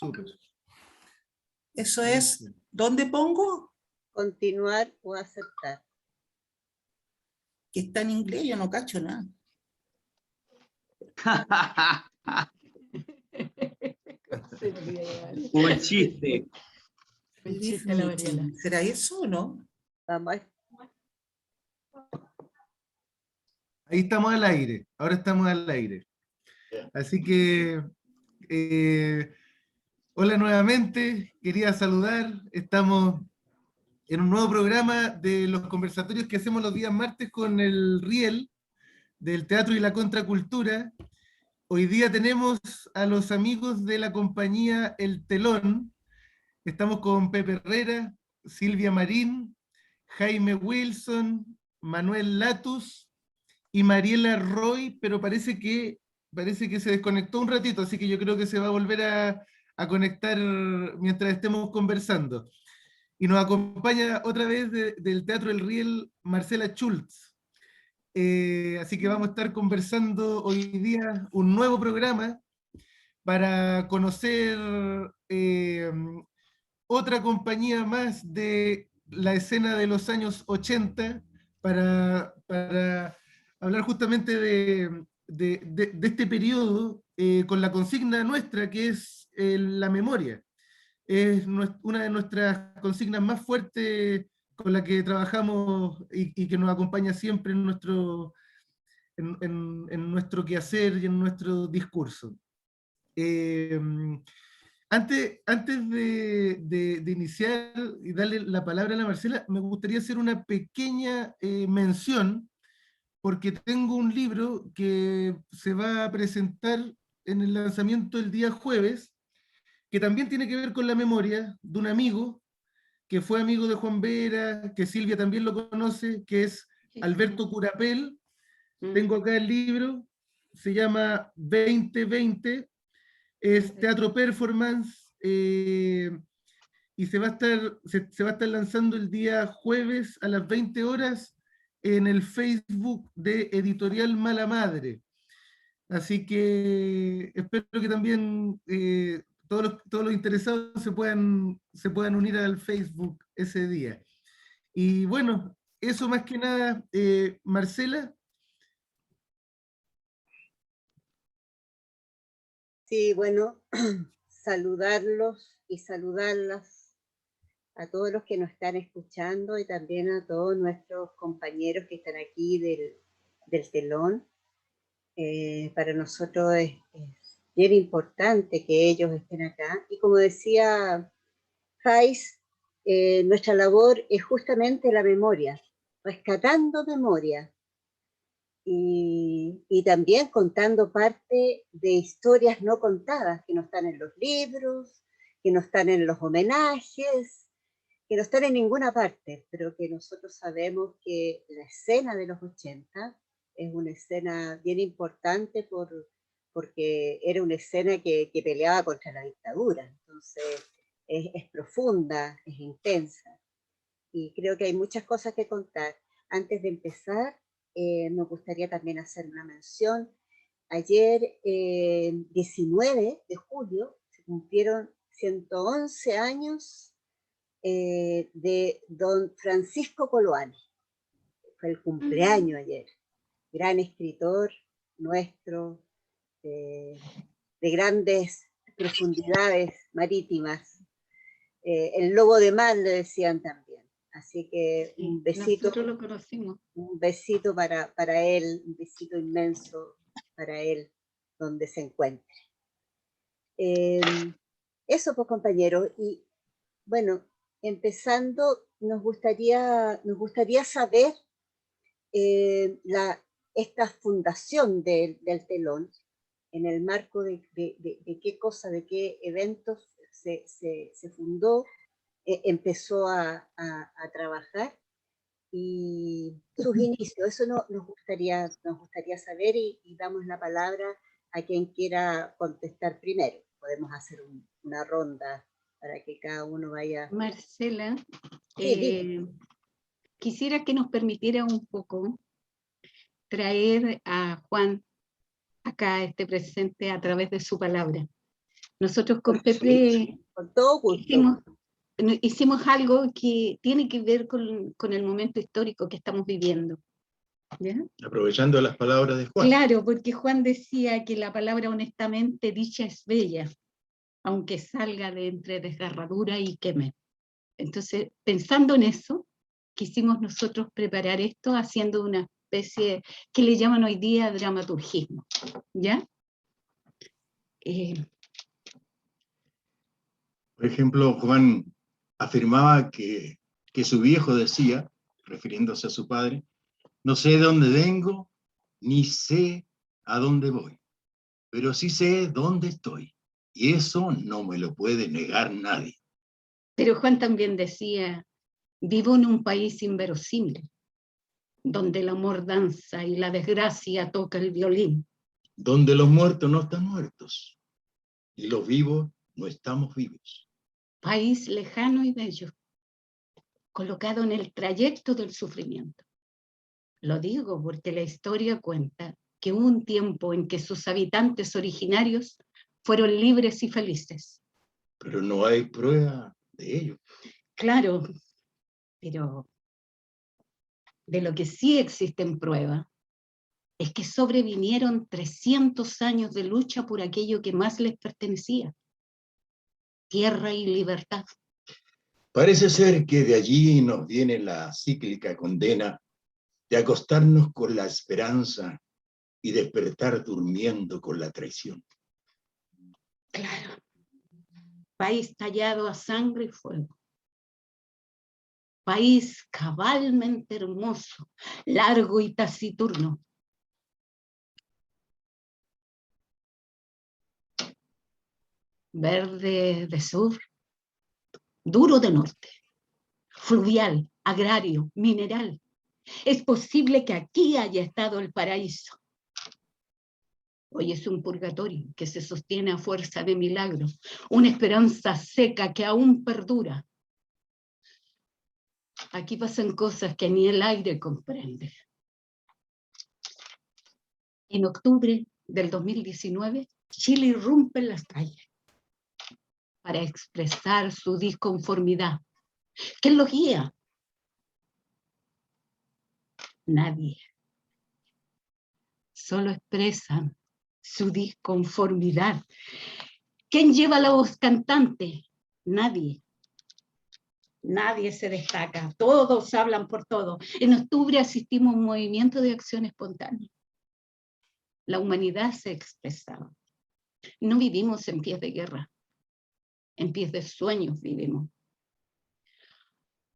súper. Eso es, ¿dónde pongo? Continuar o aceptar. Que está en inglés, yo no cacho nada. Un chiste. Un chiste a la Mariela. ¿Será eso o no? Vamos a... Ahí estamos al aire, ahora estamos al aire. Así que, hola nuevamente, quería saludar, estamos en un nuevo programa de los conversatorios que hacemos los días martes con el Riel, del Teatro y la Contracultura. Hoy día tenemos a los amigos de la compañía El Telón. Estamos con Pepe Herrera, Silvia Marín, Jaime Wilson, Manuel Latus y Mariela Roy, pero parece que se desconectó un ratito, así que yo creo que se va a volver a conectar mientras estemos conversando. Y nos acompaña otra vez del Teatro El Riel, Marcela Schultz. Así que vamos a estar conversando hoy día un nuevo programa para conocer otra compañía más de la escena de los años 80, para hablar justamente de este periodo con la consigna nuestra, que es la memoria. Es una de nuestras consignas más fuertes con la que trabajamos y que nos acompaña siempre en nuestro quehacer y en nuestro discurso. Antes de iniciar y darle la palabra a la Marcela, me gustaría hacer una pequeña mención, porque tengo un libro que se va a presentar en el lanzamiento el día jueves, que también tiene que ver con la memoria de un amigo, que fue amigo de Juan Vera, que Silvia también lo conoce, que es Alberto Curapel. Tengo acá el libro, se llama 2020, es teatro performance, y se va a estar lanzando el día jueves a las 20 horas en el Facebook de Editorial Mala Madre. Así que espero que también todos los interesados se puedan unir al Facebook ese día. Y bueno, eso más que nada, Marcela. Sí, bueno, saludarlos y saludarlas a todos los que nos están escuchando y también a todos nuestros compañeros que están aquí del telón. Para nosotros es bien importante que ellos estén acá. Y como decía Jais, nuestra labor es justamente la memoria, rescatando memoria. Y también contando parte de historias no contadas, que no están en los libros, que no están en los homenajes, que no están en ninguna parte, pero que nosotros sabemos que la escena de los 80 es una escena bien importante porque era una escena que peleaba contra la dictadura. Entonces es profunda, es intensa. Y creo que hay muchas cosas que contar. Antes de empezar, me gustaría también hacer una mención. Ayer, 19 de julio, se cumplieron 111 años de don Francisco Coloane. Fue el cumpleaños ayer. Gran escritor nuestro, de grandes profundidades marítimas. El lobo de mar le decían también. Así que un besito. Nosotros lo conocimos. Un besito para él, un besito inmenso para él, donde se encuentre. Eso pues, compañeros. Y bueno, empezando, nos gustaría saber esta fundación del telón, en el marco de qué cosa, de qué eventos se fundó, empezó a trabajar, y sus inicios. Eso nos gustaría saber, y damos la palabra a quien quiera contestar primero. Podemos hacer una ronda para que cada uno vaya. Marcela, Sí, quisiera que nos permitiera un poco traer a Juan acá, presente, a través de su palabra. Nosotros con Por Pepe supuesto, con todo gusto. hicimos algo que tiene que ver con el momento histórico que estamos viviendo. ¿Ya? Aprovechando las palabras de Juan. Claro, porque Juan decía que la palabra honestamente dicha es bella, aunque salga de entre desgarradura y queme. Entonces, pensando en eso, quisimos nosotros preparar esto haciendo una especie que le llaman hoy día dramaturgismo. ¿Ya? Por ejemplo, Juan afirmaba que su viejo decía, refiriéndose a su padre, no sé de dónde vengo, ni sé a dónde voy, pero sí sé dónde estoy, y eso no me lo puede negar nadie. Pero Juan también decía, vivo en un país inverosímil, donde el amor danza y la desgracia toca el violín. Donde los muertos no están muertos, y los vivos no estamos vivos. País lejano y bello, colocado en el trayecto del sufrimiento. Lo digo porque la historia cuenta que hubo un tiempo en que sus habitantes originarios fueron libres y felices. Pero no hay prueba de ello. Claro, pero de lo que sí existen pruebas es que sobrevinieron 300 años de lucha por aquello que más les pertenecía, tierra y libertad. Parece ser que de allí nos viene la cíclica condena de acostarnos con la esperanza y despertar durmiendo con la traición. Claro, país tallado a sangre y fuego. País cabalmente hermoso, largo y taciturno. Verde de sur, duro de norte, fluvial, agrario, mineral. Es posible que aquí haya estado el paraíso. Hoy es un purgatorio que se sostiene a fuerza de milagros, una esperanza seca que aún perdura. Aquí pasan cosas que ni el aire comprende. En octubre del 2019, Chile irrumpe en las calles para expresar su disconformidad. ¿Quién lo guía? Nadie. Solo expresan su disconformidad. ¿Quién lleva la voz cantante? Nadie. Nadie se destaca, todos hablan por todo. En octubre asistimos a un movimiento de acción espontánea. La humanidad se expresaba. No vivimos en pies de guerra, en pies de sueños vivimos.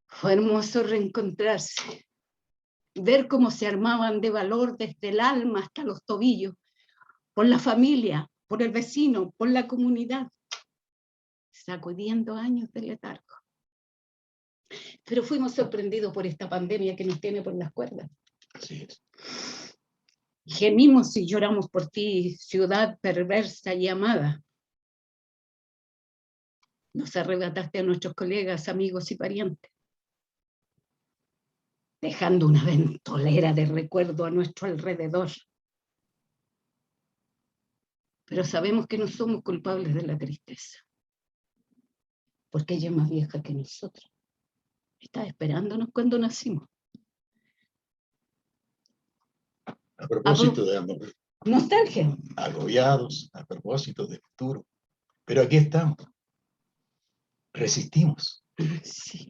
Fue hermoso reencontrarse, ver cómo se armaban de valor desde el alma hasta los tobillos, por la familia, por el vecino, por la comunidad, sacudiendo años de letargo. Pero fuimos sorprendidos por esta pandemia que nos tiene por las cuerdas. Así es. Gemimos y lloramos por ti, ciudad perversa y amada. Nos arrebataste a nuestros colegas, amigos y parientes, dejando una ventolera de recuerdo a nuestro alrededor. Pero sabemos que no somos culpables de la tristeza, porque ella es más vieja que nosotros. Está esperándonos cuando nacimos. A propósito de amor, Nostalgia. agobiados, a propósito de futuro. Pero aquí estamos. Resistimos. Sí.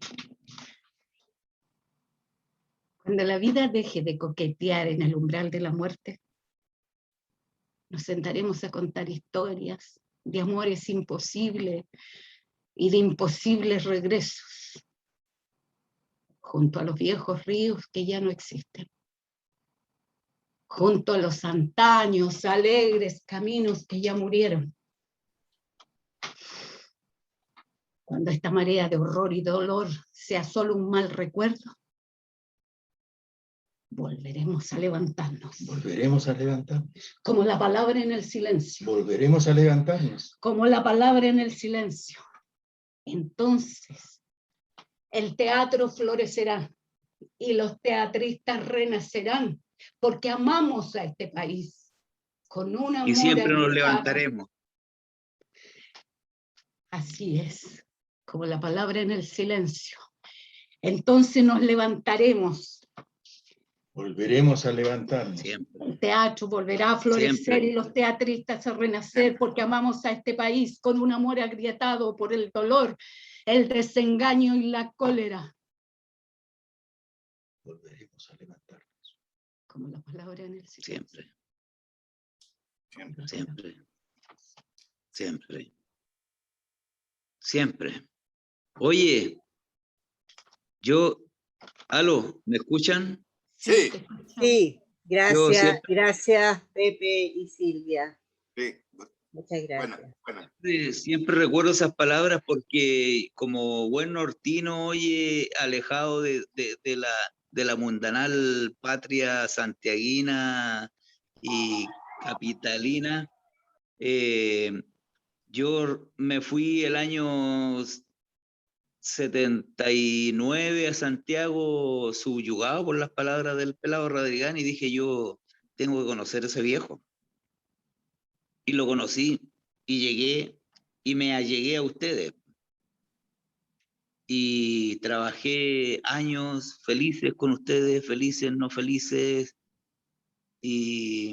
Cuando la vida deje de coquetear en el umbral de la muerte, nos sentaremos a contar historias de amores imposibles y de imposibles regresos, junto a los viejos ríos que ya no existen, junto a los antaños alegres caminos que ya murieron. Cuando esta marea de horror y dolor sea solo un mal recuerdo, volveremos a levantarnos. Volveremos a levantarnos. Como la palabra en el silencio. Volveremos a levantarnos. Como la palabra en el silencio. Entonces, el teatro florecerá y los teatristas renacerán porque amamos a este país con un amor Y siempre nos abnegado. levantaremos. Así es, como la palabra en el silencio. Entonces nos levantaremos. Volveremos a levantarnos. Siempre. El teatro volverá a florecer Siempre. y los teatristas a renacer porque amamos a este país con un amor agrietado por el dolor, el desengaño y la cólera. Volveremos a levantarnos. Como la palabra en el silencio. Siempre. Siempre. Siempre. Siempre. Oye, aló, ¿me escuchan? Sí. Sí, gracias, siempre- gracias Pepe y Silvia. Sí, Muchas gracias. buena. Siempre recuerdo esas palabras porque como buen nortino, oye, alejado de la mundanal patria santiaguina y capitalina, yo me fui el año 79 a Santiago subyugado por las palabras del pelado Radrigán y dije yo tengo que conocer a ese viejo. Y lo conocí y llegué y me allegué a ustedes. Y trabajé años felices con ustedes, felices, no felices. Y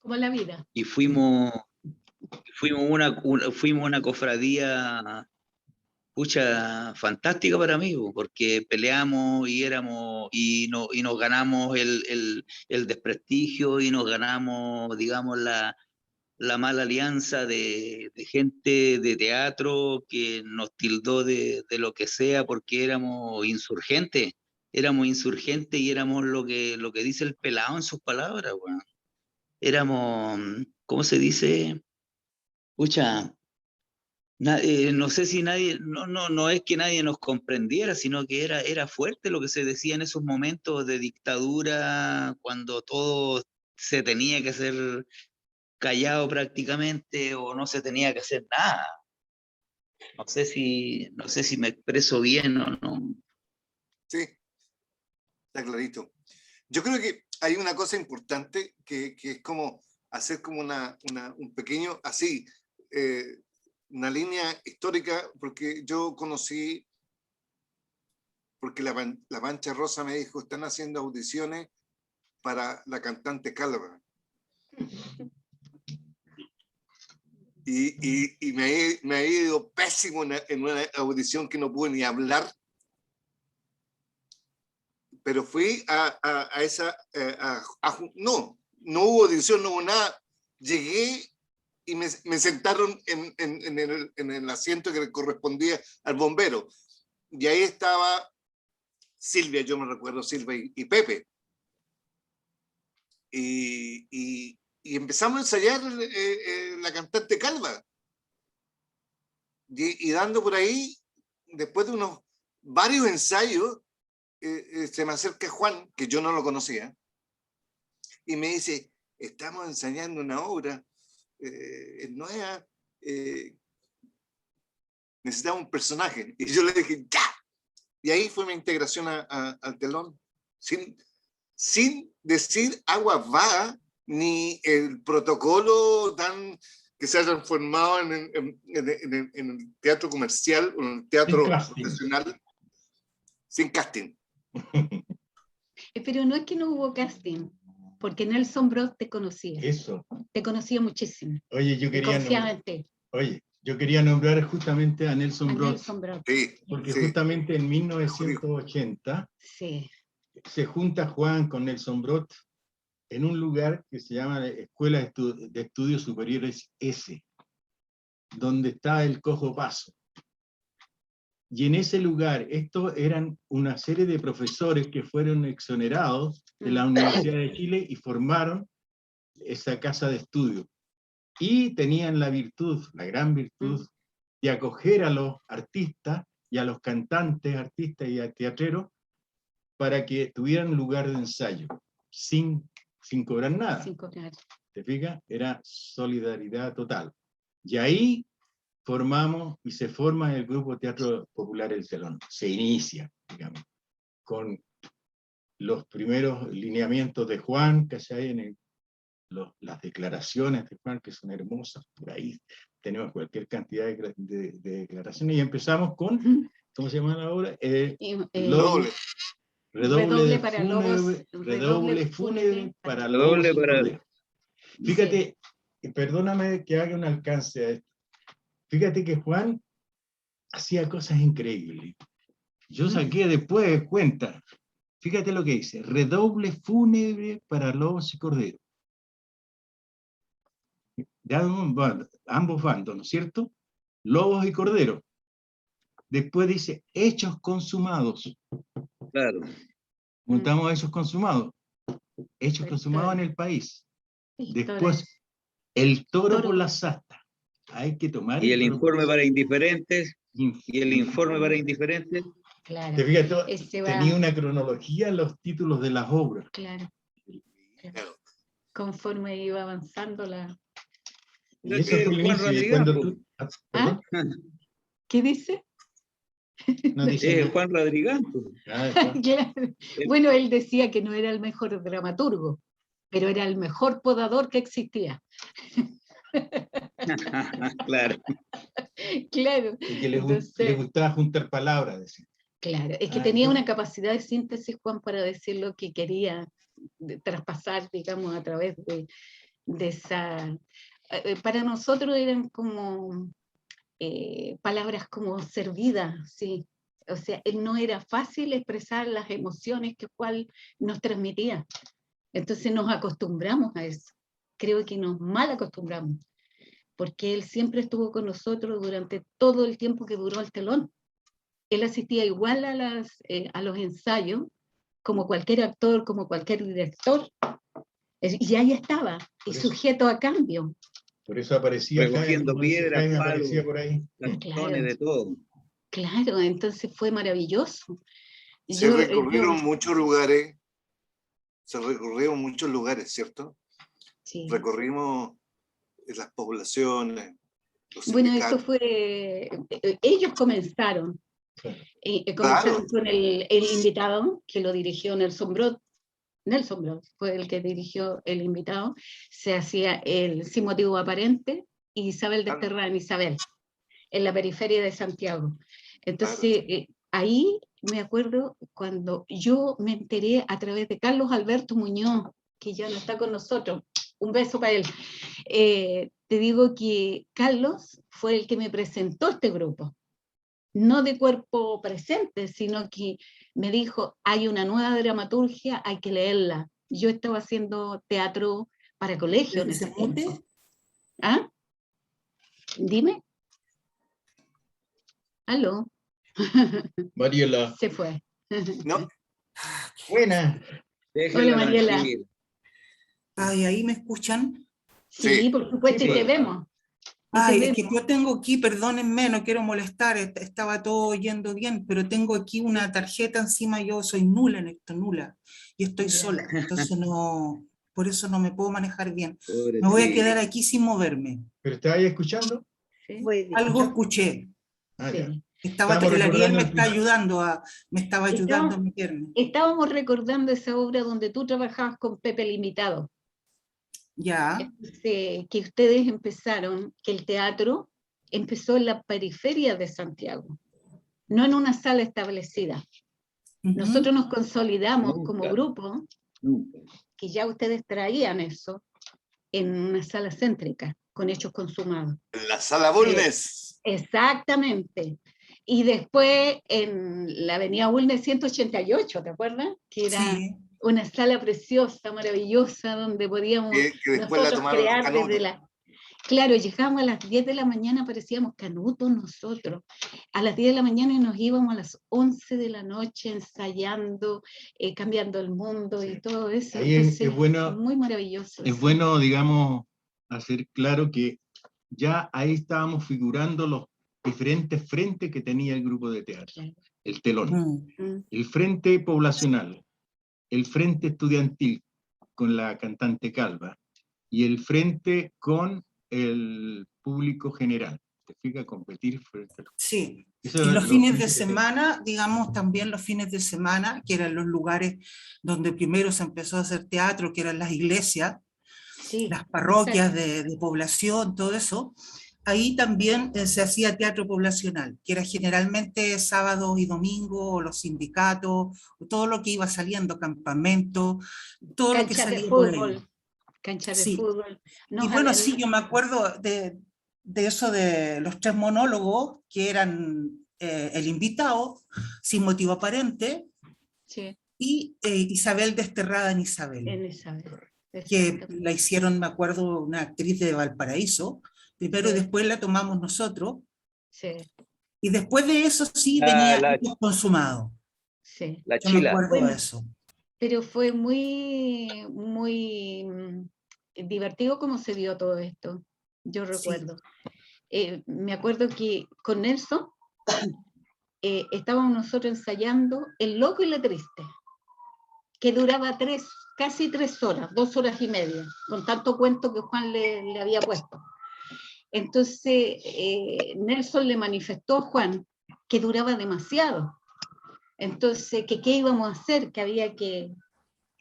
Como la vida. fuimos una cofradía pucha, fantástica para mí, porque peleamos y nos ganamos el desprestigio y nos ganamos, digamos, la mala alianza de gente de teatro que nos tildó de lo que sea porque éramos insurgentes y éramos lo que dice el pelado en sus palabras, weón. Éramos, ¿cómo se dice? Pucha, no sé si nadie, no es que nadie nos comprendiera, sino que era fuerte lo que se decía en esos momentos de dictadura, cuando todo se tenía que hacer callado prácticamente o no se tenía que hacer nada. No sé si me expreso bien o no. Sí, está clarito. Yo creo que hay una cosa importante que es como hacer como un pequeño, así, una línea histórica, porque yo conocí, porque la Mancha Rosa me dijo, están haciendo audiciones para la cantante Calva. Y me ha ido pésimo en una audición que no pude ni hablar. Pero fui a esa, no hubo audición, no hubo nada. Llegué y me sentaron en el asiento que le correspondía al bombero. Y ahí estaba Silvia, yo me recuerdo, Silvia y Pepe. Y empezamos a ensayar la cantante Calva. Y dando por ahí, después de unos varios ensayos, se me acerca Juan, que yo no lo conocía, y me dice, estamos ensayando una obra nueva, necesitamos un personaje. Y yo le dije, ¡ya! Y ahí fue mi integración al telón, sin decir agua va, ni el protocolo tan que se ha transformado en el teatro comercial o en el teatro profesional, sin casting. Pero no es que no hubo casting, porque Nelson Brot te conocía. Eso. Te conocía muchísimo. Oye, yo quería nombrar justamente a Nelson Brot. Sí, porque sí. Justamente en 1980 sí. Se junta Juan con Nelson Brot en un lugar que se llama Escuela de Estudios Superiores S, donde está el Cojo Paso. Y en ese lugar, estos eran una serie de profesores que fueron exonerados de la Universidad de Chile y formaron esa casa de estudio. Y tenían la virtud, la gran virtud, de acoger a los artistas y a los cantantes, artistas y a teatreros para que tuvieran lugar de ensayo, sin cobrar nada. Sin cobrar. ¿Te fijas? Era solidaridad total. Y ahí formamos y se forma el Grupo Teatro Popular El Telón. Se inicia, digamos, con los primeros lineamientos de Juan, ¿cachai? las declaraciones de Juan, que son hermosas, por ahí tenemos cualquier cantidad de declaraciones, y empezamos con, ¿cómo se llama ahora? Doble. Redoble para lobos, fúnebre, redoble fúnebre para lobos Redoble y para- corderos. Fíjate, perdóname que haga un alcance a esto. Fíjate que Juan hacía cosas increíbles. Yo saqué después cuenta. Fíjate lo que dice: redoble fúnebre para lobos y corderos. De ambos bandos, ¿no es cierto? Lobos y corderos. Después dice hechos consumados. Claro. Juntamos hechos consumados. Hechos consumados en el país. Después, el toro por las astas. Hay que tomar Y el toro por informe las para astas. indiferentes, y el informe para indiferentes. Claro, Te fijas, ese va- tenía una cronología en los títulos de las obras. claro, Claro. conforme iba avanzando la... Y eso fue el Juan inicio. Y Rodriguez, cuando pues. tú, ¿perdón? ¿Qué dice? No dice Juan Rodríguez. Pues. Juan. Claro. Bueno, él decía que no era el mejor dramaturgo, pero era el mejor podador que existía. Claro. Claro. Y que le Entonces, gustaba juntar palabras, decía. claro, es que Ah, tenía entonces- una capacidad de síntesis, Juan, para decir lo que quería traspasar, digamos, a través de esa... para nosotros eran como palabras como servidas, sí. O sea, no era fácil expresar las emociones que Juan nos transmitía. Entonces nos acostumbramos a eso. Creo que nos mal acostumbramos, porque él siempre estuvo con nosotros durante todo el tiempo que duró el telón. Él asistía igual a los ensayos, como cualquier actor, como cualquier director, y ahí estaba, y Por eso- sujeto a cambio. Por eso aparecía Jaime, Recogiendo como dice piedras, Jaime, palos, aparecía por ahí. cartones, de todo. Claro, entonces fue maravilloso. Se Yo- recorrieron yo- muchos lugares. Se recorrieron muchos lugares, ¿cierto? sí. Recorrimos las poblaciones, los Bueno, sindicatos. eso fue, ellos comenzaron, Claro. comenzaron Claro. con el invitado, que lo dirigió Nelson Brot fue el que dirigió el invitado, se hacía el Sin Motivo Aparente, y Isabel Claro. desterrada en Isabel, en la periferia de Santiago. Entonces, ahí me acuerdo cuando yo me enteré a través de Carlos Alberto Muñoz, que ya no está con nosotros, un beso para él. Te digo que Carlos fue el que me presentó este grupo, no de cuerpo presente, sino que me dijo, hay una nueva dramaturgia, hay que leerla. Yo estaba haciendo teatro para colegio en ese tiempo. ¿Ah? Dime. ¿Aló? Mariela. Se fue. No, Buena. Déjenla Hola, Mariela. tranquila. Ay, ¿ahí me escuchan? Sí, Sí. por supuesto, Sí, y te pues. vemos. Ay, es que yo tengo aquí, perdónenme, no quiero molestar, estaba todo yendo bien, pero tengo aquí una tarjeta encima, yo soy nula en esto, nula, y estoy Ya. sola, entonces no, por eso no me puedo manejar bien. Me voy a Pobrecita. quedar aquí sin moverme. ¿Pero estaba ahí escuchando? Sí, Muy bien. Algo escuché, Ah, sí. ya. estaba, Estamos el Ariel recordando me el está primer- ayudando, me estaba ayudando a Estamos- meterme. Estábamos recordando esa obra donde tú trabajabas con Pepe el Invitado. Ya, Que ustedes empezaron, que el teatro empezó en la periferia de Santiago, no en una sala establecida. ujú, Nosotros nos consolidamos Nunca. como grupo, Nunca. que ya ustedes traían eso, en una sala céntrica, con hechos consumados. en la sala Bulnes. Exactamente. Y después en la avenida Bulnes 188, ¿te acuerdas? Que era sí, una sala preciosa, maravillosa, donde podíamos Que después la nosotros tomaron los crear desde Canutos. la... Claro, llegábamos a las 10 de la mañana, parecíamos canutos nosotros. A las 10 de la mañana y nos íbamos a las 11 de la noche ensayando, cambiando el mundo y todo eso. Ahí es bueno- muy maravilloso. Es eso. bueno, digamos, hacer claro que ya ahí estábamos figurando los diferentes frentes que tenía el grupo de teatro. Claro. El telón, Mm. el frente poblacional, el frente estudiantil con la cantante Calva y el frente con el público general. ¿Te fijas? Competir frente al... sí. Eso Y es los lo fines que de se- semana, digamos también los fines de semana, que eran los lugares donde primero se empezó a hacer teatro, que eran las iglesias, Sí, las parroquias de población, todo eso, ahí también se hacía teatro poblacional, que era generalmente sábado y domingo, o los sindicatos, o todo lo que iba saliendo, campamento, todo lo que canchas de salía por ahí. fútbol, canchas de Sí. fútbol. Y bueno, sí, yo me acuerdo de eso de los 3 monólogos, que eran el invitado, sin motivo aparente, Sí, y Isabel desterrada en Isabel, en Isabel. que Exacto. la hicieron, me acuerdo, una actriz de Valparaíso, primero, y Sí. después la tomamos nosotros, Sí, y después de eso sí La, venía la, Hechos Consumados. sí. la Yo me Chila. acuerdo Bueno, de eso. pero fue muy, muy divertido cómo se dio todo esto. Yo Sí. recuerdo. Me acuerdo que con Nelson estábamos nosotros ensayando El Loco y la Triste, que duraba casi 3 horas, 2 horas y media, con tanto cuento que Juan le había puesto. Entonces, Nelson le manifestó a Juan que duraba demasiado. Entonces, que qué íbamos a hacer, que había que...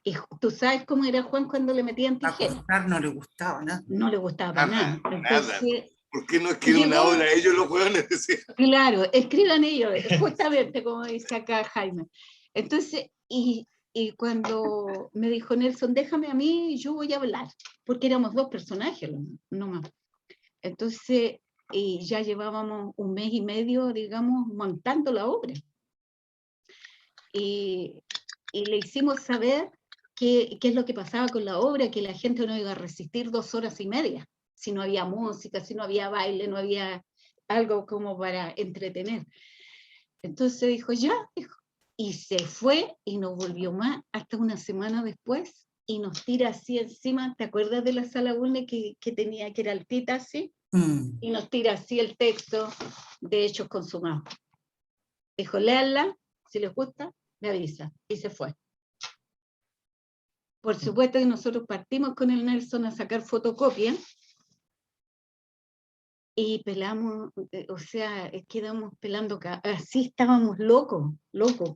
Y tú sabes cómo era Juan cuando le metían A tijeras. contar no le gustaba nada. No le gustaba para Nada, nada. nada. Entonces, ¿Por qué no escriben una llegó- obra ellos los hueones? Decía. claro, escriban ellos, justamente como dice acá Jaime. Entonces, y cuando me dijo Nelson, déjame a mí, yo voy a hablar, porque éramos 2 personajes, no más. Entonces, y ya llevábamos 1 mes y medio, digamos, montando la obra. Y le hicimos saber qué es lo que pasaba con la obra, que la gente no iba a resistir 2 horas y media, si no había música, si no había baile, no había algo como para entretener. Entonces dijo, ya, dijo, y se fue y no volvió más hasta una semana después y nos tira así encima. ¿Te acuerdas de la sala UNE que tenía, que era altita así? Y nos tira así el texto de Hechos Consumados. Dijo, léanla, si les gusta, me avisa. Y se fue. Por supuesto que nosotros partimos con el Nelson a sacar fotocopias y pelamos, o sea, quedamos pelando, así estábamos locos,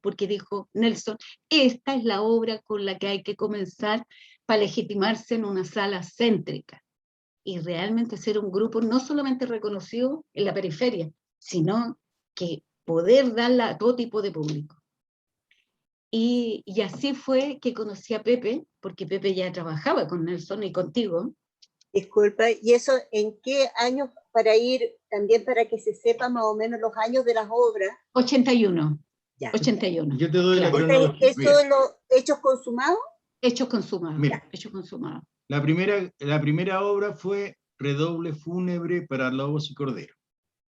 porque dijo Nelson, esta es la obra con la que hay que comenzar para legitimarse en una sala céntrica y realmente ser un grupo no solamente reconocido en la periferia, sino que poder darla a todo tipo de público. Y así fue que conocí a Pepe, porque Pepe ya trabajaba con Nelson y contigo. Disculpa, ¿y eso en qué años, para ir también para que se sepa más o menos los años de las obras? 81. Ya. 81. Yo te doy la claro. cronología. ¿Eso de los hechos consumados? Hechos consumados. Mira. Hechos consumados. La primera obra fue Redoble Fúnebre para Lobos y Corderos.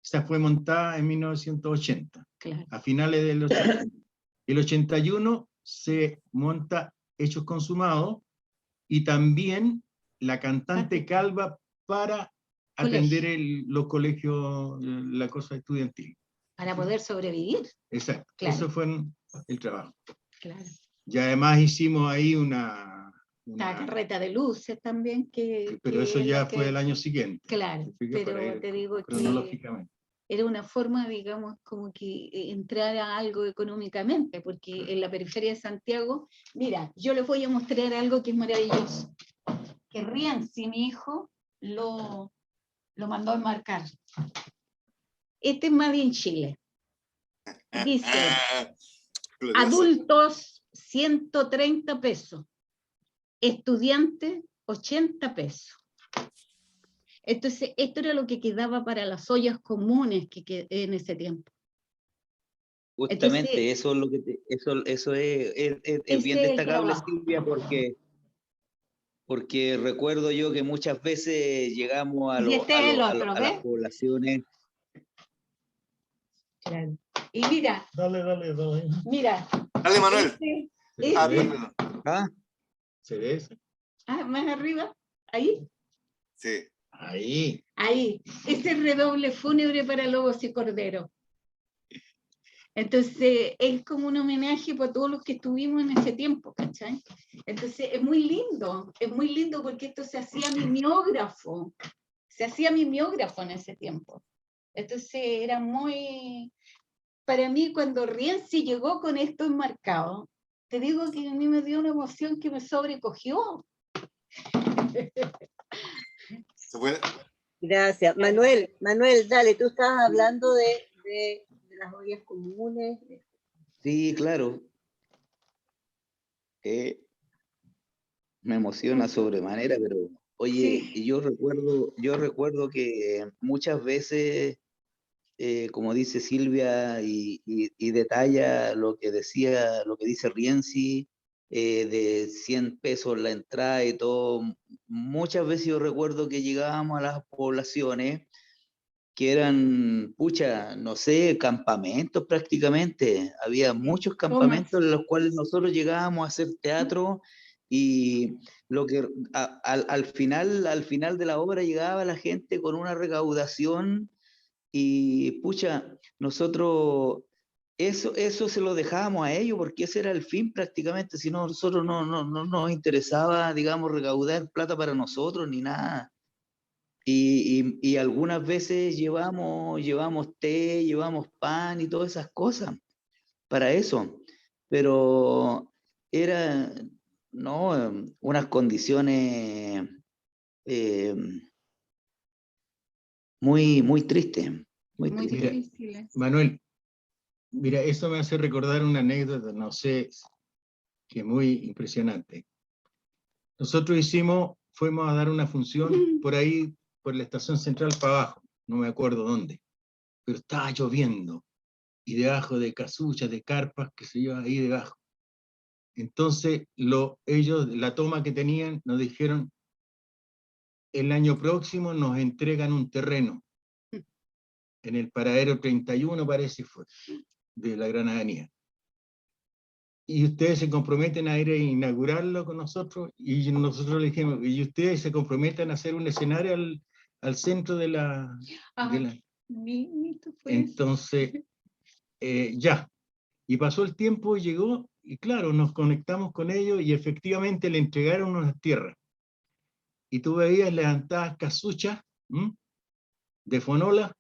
Esa fue montada en 1980, Claro. a finales del 80. El 81 se monta Hechos Consumados y también La Cantante Calva para atender los colegios, la cosa estudiantil. Para poder sobrevivir. Exacto, Claro. eso fue el trabajo. Claro. Y además hicimos ahí una La carreta de luces también. Pero eso ya fue el año siguiente. Claro, pero te digo cronológicamente. Que era una forma, digamos, como que entrara algo económicamente, porque en la periferia de Santiago, mira, yo les voy a mostrar algo que es maravilloso. Que Rienzi, mi hijo, lo mandó a enmarcar. Este es Made in Chile. Dice, adultos 130 pesos, estudiantes 80 pesos. Entonces, esto era lo que quedaba para las ollas comunes que en ese tiempo. Justamente, entonces, eso es lo que eso es bien destacable, Silvia, porque recuerdo yo que muchas veces llegamos a las poblaciones. Claro. Y mira. Dale. Mira. Dale, Manuel. ¿Se ve eso? Más arriba. Ahí. Sí. Ahí. Este redoble fúnebre para lobos y corderos. Entonces, es como un homenaje para todos los que estuvimos en ese tiempo, ¿cachai? Entonces, es muy lindo porque esto se hacía mimeógrafo en ese tiempo. Entonces, era muy... Para mí, cuando Rienzi llegó con esto enmarcado, te digo que a mí me dio una emoción que me sobrecogió. ¿Se puede? Gracias. Manuel, dale, tú estabas hablando de las ollas comunes. Sí, claro. Me emociona sobremanera, pero oye, Sí. yo recuerdo que muchas veces, como dice Silvia, y detalla lo que decía, lo que dice Rienzi, de 100 pesos la entrada y todo. Muchas veces yo recuerdo que llegábamos a las poblaciones que eran, pucha, no sé, campamentos prácticamente. Había muchos campamentos en los cuales nosotros llegábamos a hacer teatro y lo que al final de la obra llegaba la gente con una recaudación y, pucha, nosotros eso se lo dejábamos a ellos porque ese era el fin prácticamente. Si no, nosotros no nos interesaba, digamos, recaudar plata para nosotros ni nada. Y algunas veces llevamos té, llevamos pan y todas esas cosas para eso, pero era, no, unas condiciones eh, muy tristes, muy Muy tristes. Mira, difíciles. Manuel, mira, eso me hace recordar una anécdota, no sé, que es muy impresionante. Nosotros fuimos a dar una función por ahí, por la estación central para abajo, no me acuerdo dónde, pero estaba lloviendo y debajo de casuchas, de carpas, que se yo, ahí debajo. Entonces, ellos, la toma que tenían, nos dijeron, el año próximo nos entregan un terreno en el paradero 31, parece fue, de la Gran Avenida. Y ustedes se comprometen a ir a inaugurarlo con nosotros, y nosotros le dijimos, y ustedes se comprometen a hacer un escenario al centro de la... Entonces, ya. Y pasó el tiempo, llegó, y claro, nos conectamos con ellos, y efectivamente le entregaron unas tierras. Y tú veías levantadas casuchas de fonola,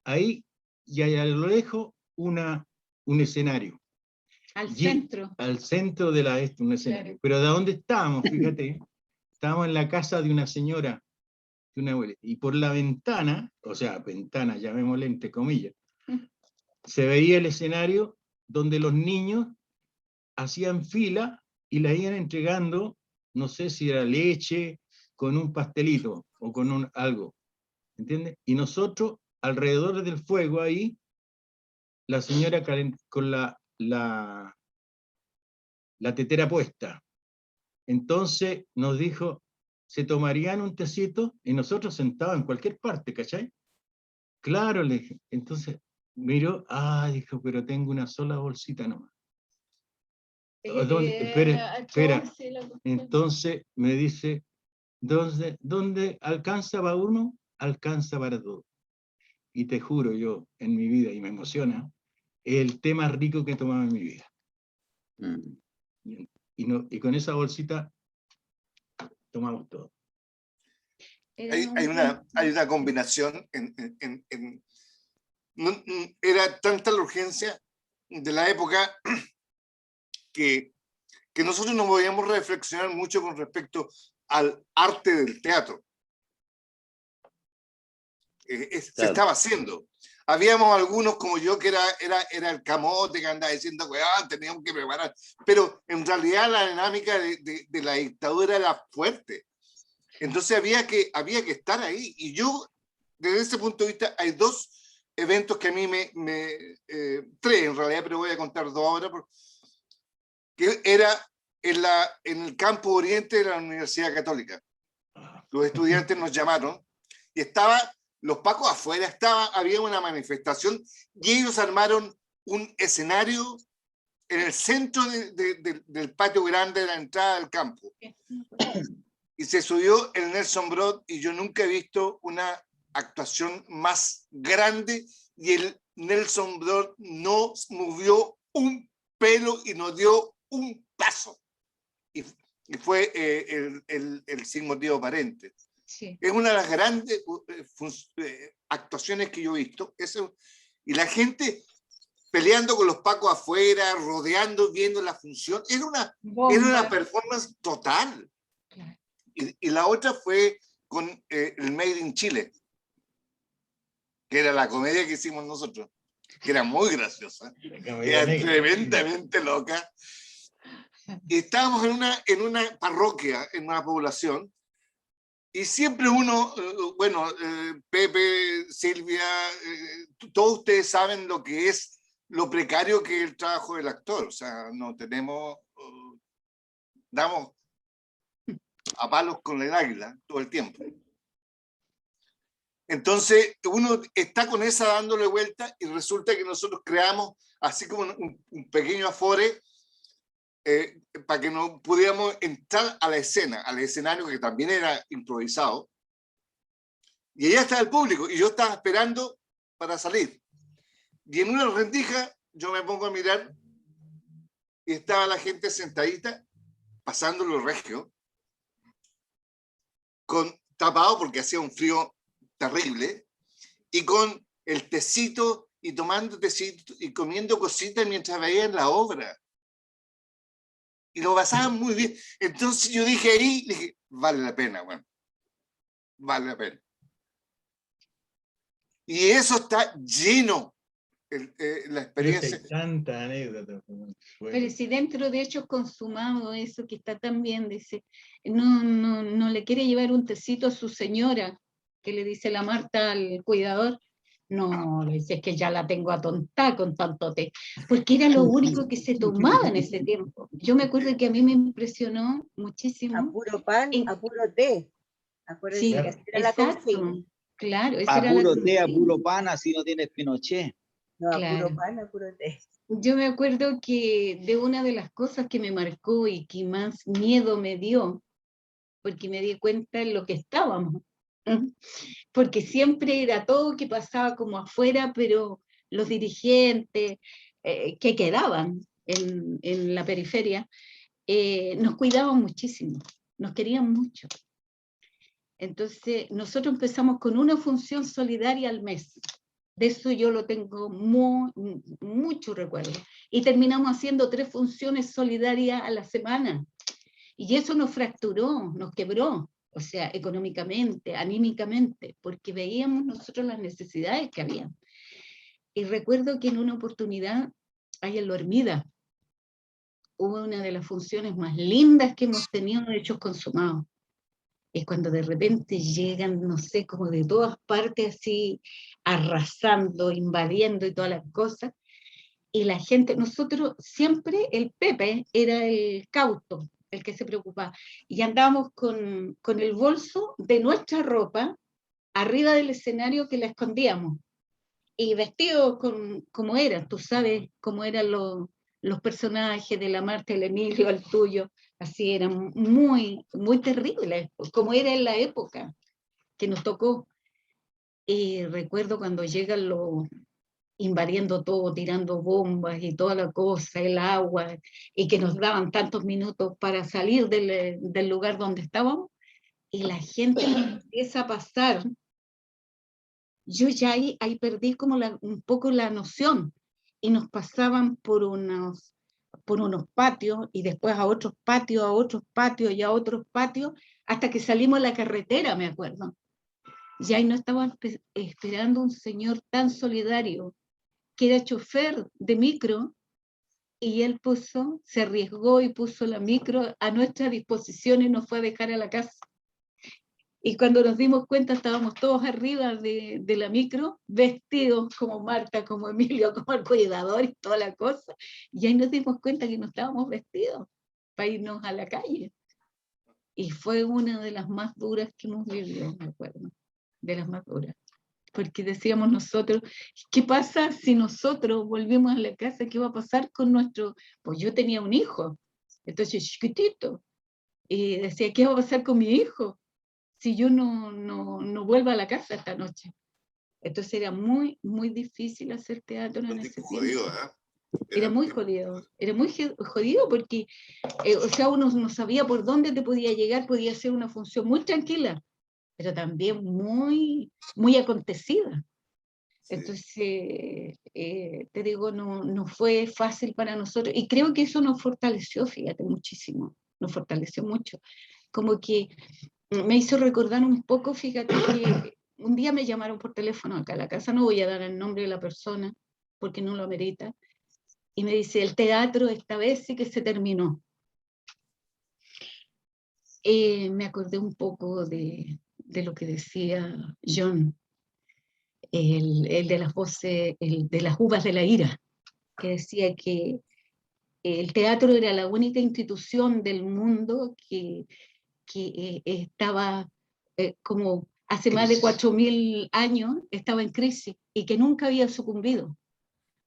ahí, y a lo lejos, un escenario. Al centro. Al centro de un escenario. Claro. Pero ¿de dónde estábamos? Fíjate, estábamos en la casa de una señora, de una abuela, y por la ventana, o sea, ventana, llamémosle entre comillas, se veía el escenario donde los niños hacían fila y la iban entregando, no sé si era leche, con un pastelito o con algo, ¿entiendes? Y nosotros, alrededor del fuego ahí, la señora con la tetera puesta. Entonces nos dijo, ¿se tomarían un tecito? Y nosotros sentados en cualquier parte, ¿cachai? Claro, le dije. Entonces miró, dijo, pero tengo una sola bolsita nomás. Espera. Entonces me dice, ¿dónde alcanza para uno? Alcanza para dos. Y te juro yo, en mi vida, y me emociona, el té más rico que he tomado en mi vida. Y con esa bolsita tomamos todo. Hay una combinación, era tanta la urgencia de la época que nosotros no podíamos reflexionar mucho con respecto al arte del teatro. Se estaba haciendo. Habíamos algunos como yo que era el camote que andaba diciendo, weón, teníamos que preparar. Pero en realidad la dinámica de la dictadura era fuerte. Entonces había que estar ahí. Y yo, desde ese punto de vista, hay dos eventos que a mí tres en realidad, pero voy a contar dos ahora, que era en el campo oriente de la Universidad Católica. Los estudiantes nos llamaron y los pacos afuera, había una manifestación y ellos armaron un escenario en el centro del patio grande de la entrada del campo. Y se subió el Nelson Broad y yo nunca he visto una actuación más grande y el Nelson Broad no movió un pelo y no dio un paso. Y fue el sin motivo aparente. Sí. Es una de las grandes actuaciones que yo he visto. Y la gente peleando con los pacos afuera, rodeando, viendo la función. Era una performance total. Y la otra fue con el Made in Chile, que era la comedia que hicimos nosotros, que era muy graciosa, era tremendamente loca. Y estábamos en una parroquia, en una población, y siempre uno, bueno, Pepe, Silvia, todos ustedes saben lo que es, lo precario que es el trabajo del actor. O sea, no tenemos, damos a palos con el águila todo el tiempo. Entonces, uno está con esa dándole vuelta y resulta que nosotros creamos así como un pequeño afore para que no pudiéramos entrar a la escena, al escenario que también era improvisado. Y allá estaba el público y yo estaba esperando para salir. Y en una rendija yo me pongo a mirar y estaba la gente sentadita, pasando los regios, con tapado porque hacía un frío terrible, y con el tecito y tomando tecito y comiendo cositas mientras veían la obra. Y lo pasaban muy bien. Entonces yo dije, vale la pena, bueno, vale la pena. Y eso está lleno, la experiencia. Tanta anécdota. Pero si dentro de Hechos Consumados, eso que está también, dice, no le quiere llevar un tecito a su señora, que le dice la Marta al cuidador, no, le dice, es que ya la tengo atontada con tanto té, porque era lo único que se tomaba en ese tiempo. Yo me acuerdo que a mí me impresionó muchísimo. A puro pan, a puro té. Acuérdense Sí, que así era la exacto, consigna. claro. Esa A era la puro té, a consigna. puro pan, así no tienes Pinochet. No, a Claro. puro pan, a puro té. Yo me acuerdo que de una de las cosas que me marcó y que más miedo me dio, porque me di cuenta en lo que estábamos, porque siempre era todo que pasaba como afuera, pero los dirigentes que quedaban en la periferia nos cuidaban muchísimo, nos querían mucho. Entonces nosotros empezamos con una función solidaria al mes. De eso yo lo tengo mucho recuerdo. Y terminamos haciendo 3 funciones solidarias a la semana. Y eso nos fracturó, nos quebró, o sea, económicamente, anímicamente, porque veíamos nosotros las necesidades que había. Y recuerdo que en una oportunidad, ahí en La Hermida, hubo una de las funciones más lindas que hemos tenido en Hechos Consumados. Es cuando de repente llegan, no sé, como de todas partes así, arrasando, invadiendo y todas las cosas, y la gente, nosotros siempre, el Pepe era el cauto, el que se preocupaba, y andábamos con el bolso de nuestra ropa arriba del escenario que la escondíamos, y vestidos como eran, tú sabes cómo eran los personajes de la Marta, el Emilio, el tuyo, así eran muy, muy terribles, como era en la época que nos tocó. Y recuerdo cuando llegan los invadiendo todo, tirando bombas y toda la cosa, el agua, y que nos daban tantos minutos para salir del lugar donde estábamos, y la gente nos empieza a pasar. Yo ya ahí perdí como un poco la noción, y nos pasaban por unos patios, y después a otros patios, y a otros patios, hasta que salimos a la carretera, me acuerdo. Y ahí nos estaba esperando un señor tan solidario, que era chofer de micro, y él se arriesgó y puso la micro a nuestra disposición y nos fue a dejar a la casa. Y cuando nos dimos cuenta estábamos todos arriba de la micro, vestidos como Marta, como Emilio, como el cuidador y toda la cosa. Y ahí nos dimos cuenta que no estábamos vestidos para irnos a la calle. Y fue una de las más duras que hemos vivido, me acuerdo, de las más duras. Porque decíamos nosotros, ¿qué pasa si nosotros volvemos a la casa? ¿Qué va a pasar con nuestro...? Pues yo tenía un hijo, entonces chiquitito, y decía, ¿qué va a pasar con mi hijo si yo no vuelvo a la casa esta noche? Entonces era muy, muy difícil hacer teatro en ese tiempo. Era muy jodido porque, o sea, uno no sabía por dónde te podía llegar, podía ser una función muy tranquila, pero también muy, muy acontecida. Sí. Entonces, te digo, no fue fácil para nosotros, y creo que eso nos fortaleció, fíjate, muchísimo, nos fortaleció mucho. como que me hizo recordar un poco, fíjate que un día me llamaron por teléfono acá a la casa, no voy a dar el nombre de la persona porque no lo amerita, y me dice, el teatro esta vez sí que se terminó. Me acordé un poco de lo que decía John, el de las voces, el de las uvas de la ira, que decía que el teatro era la única institución del mundo que estaba como hace más de 4.000 años, estaba en crisis y que nunca había sucumbido,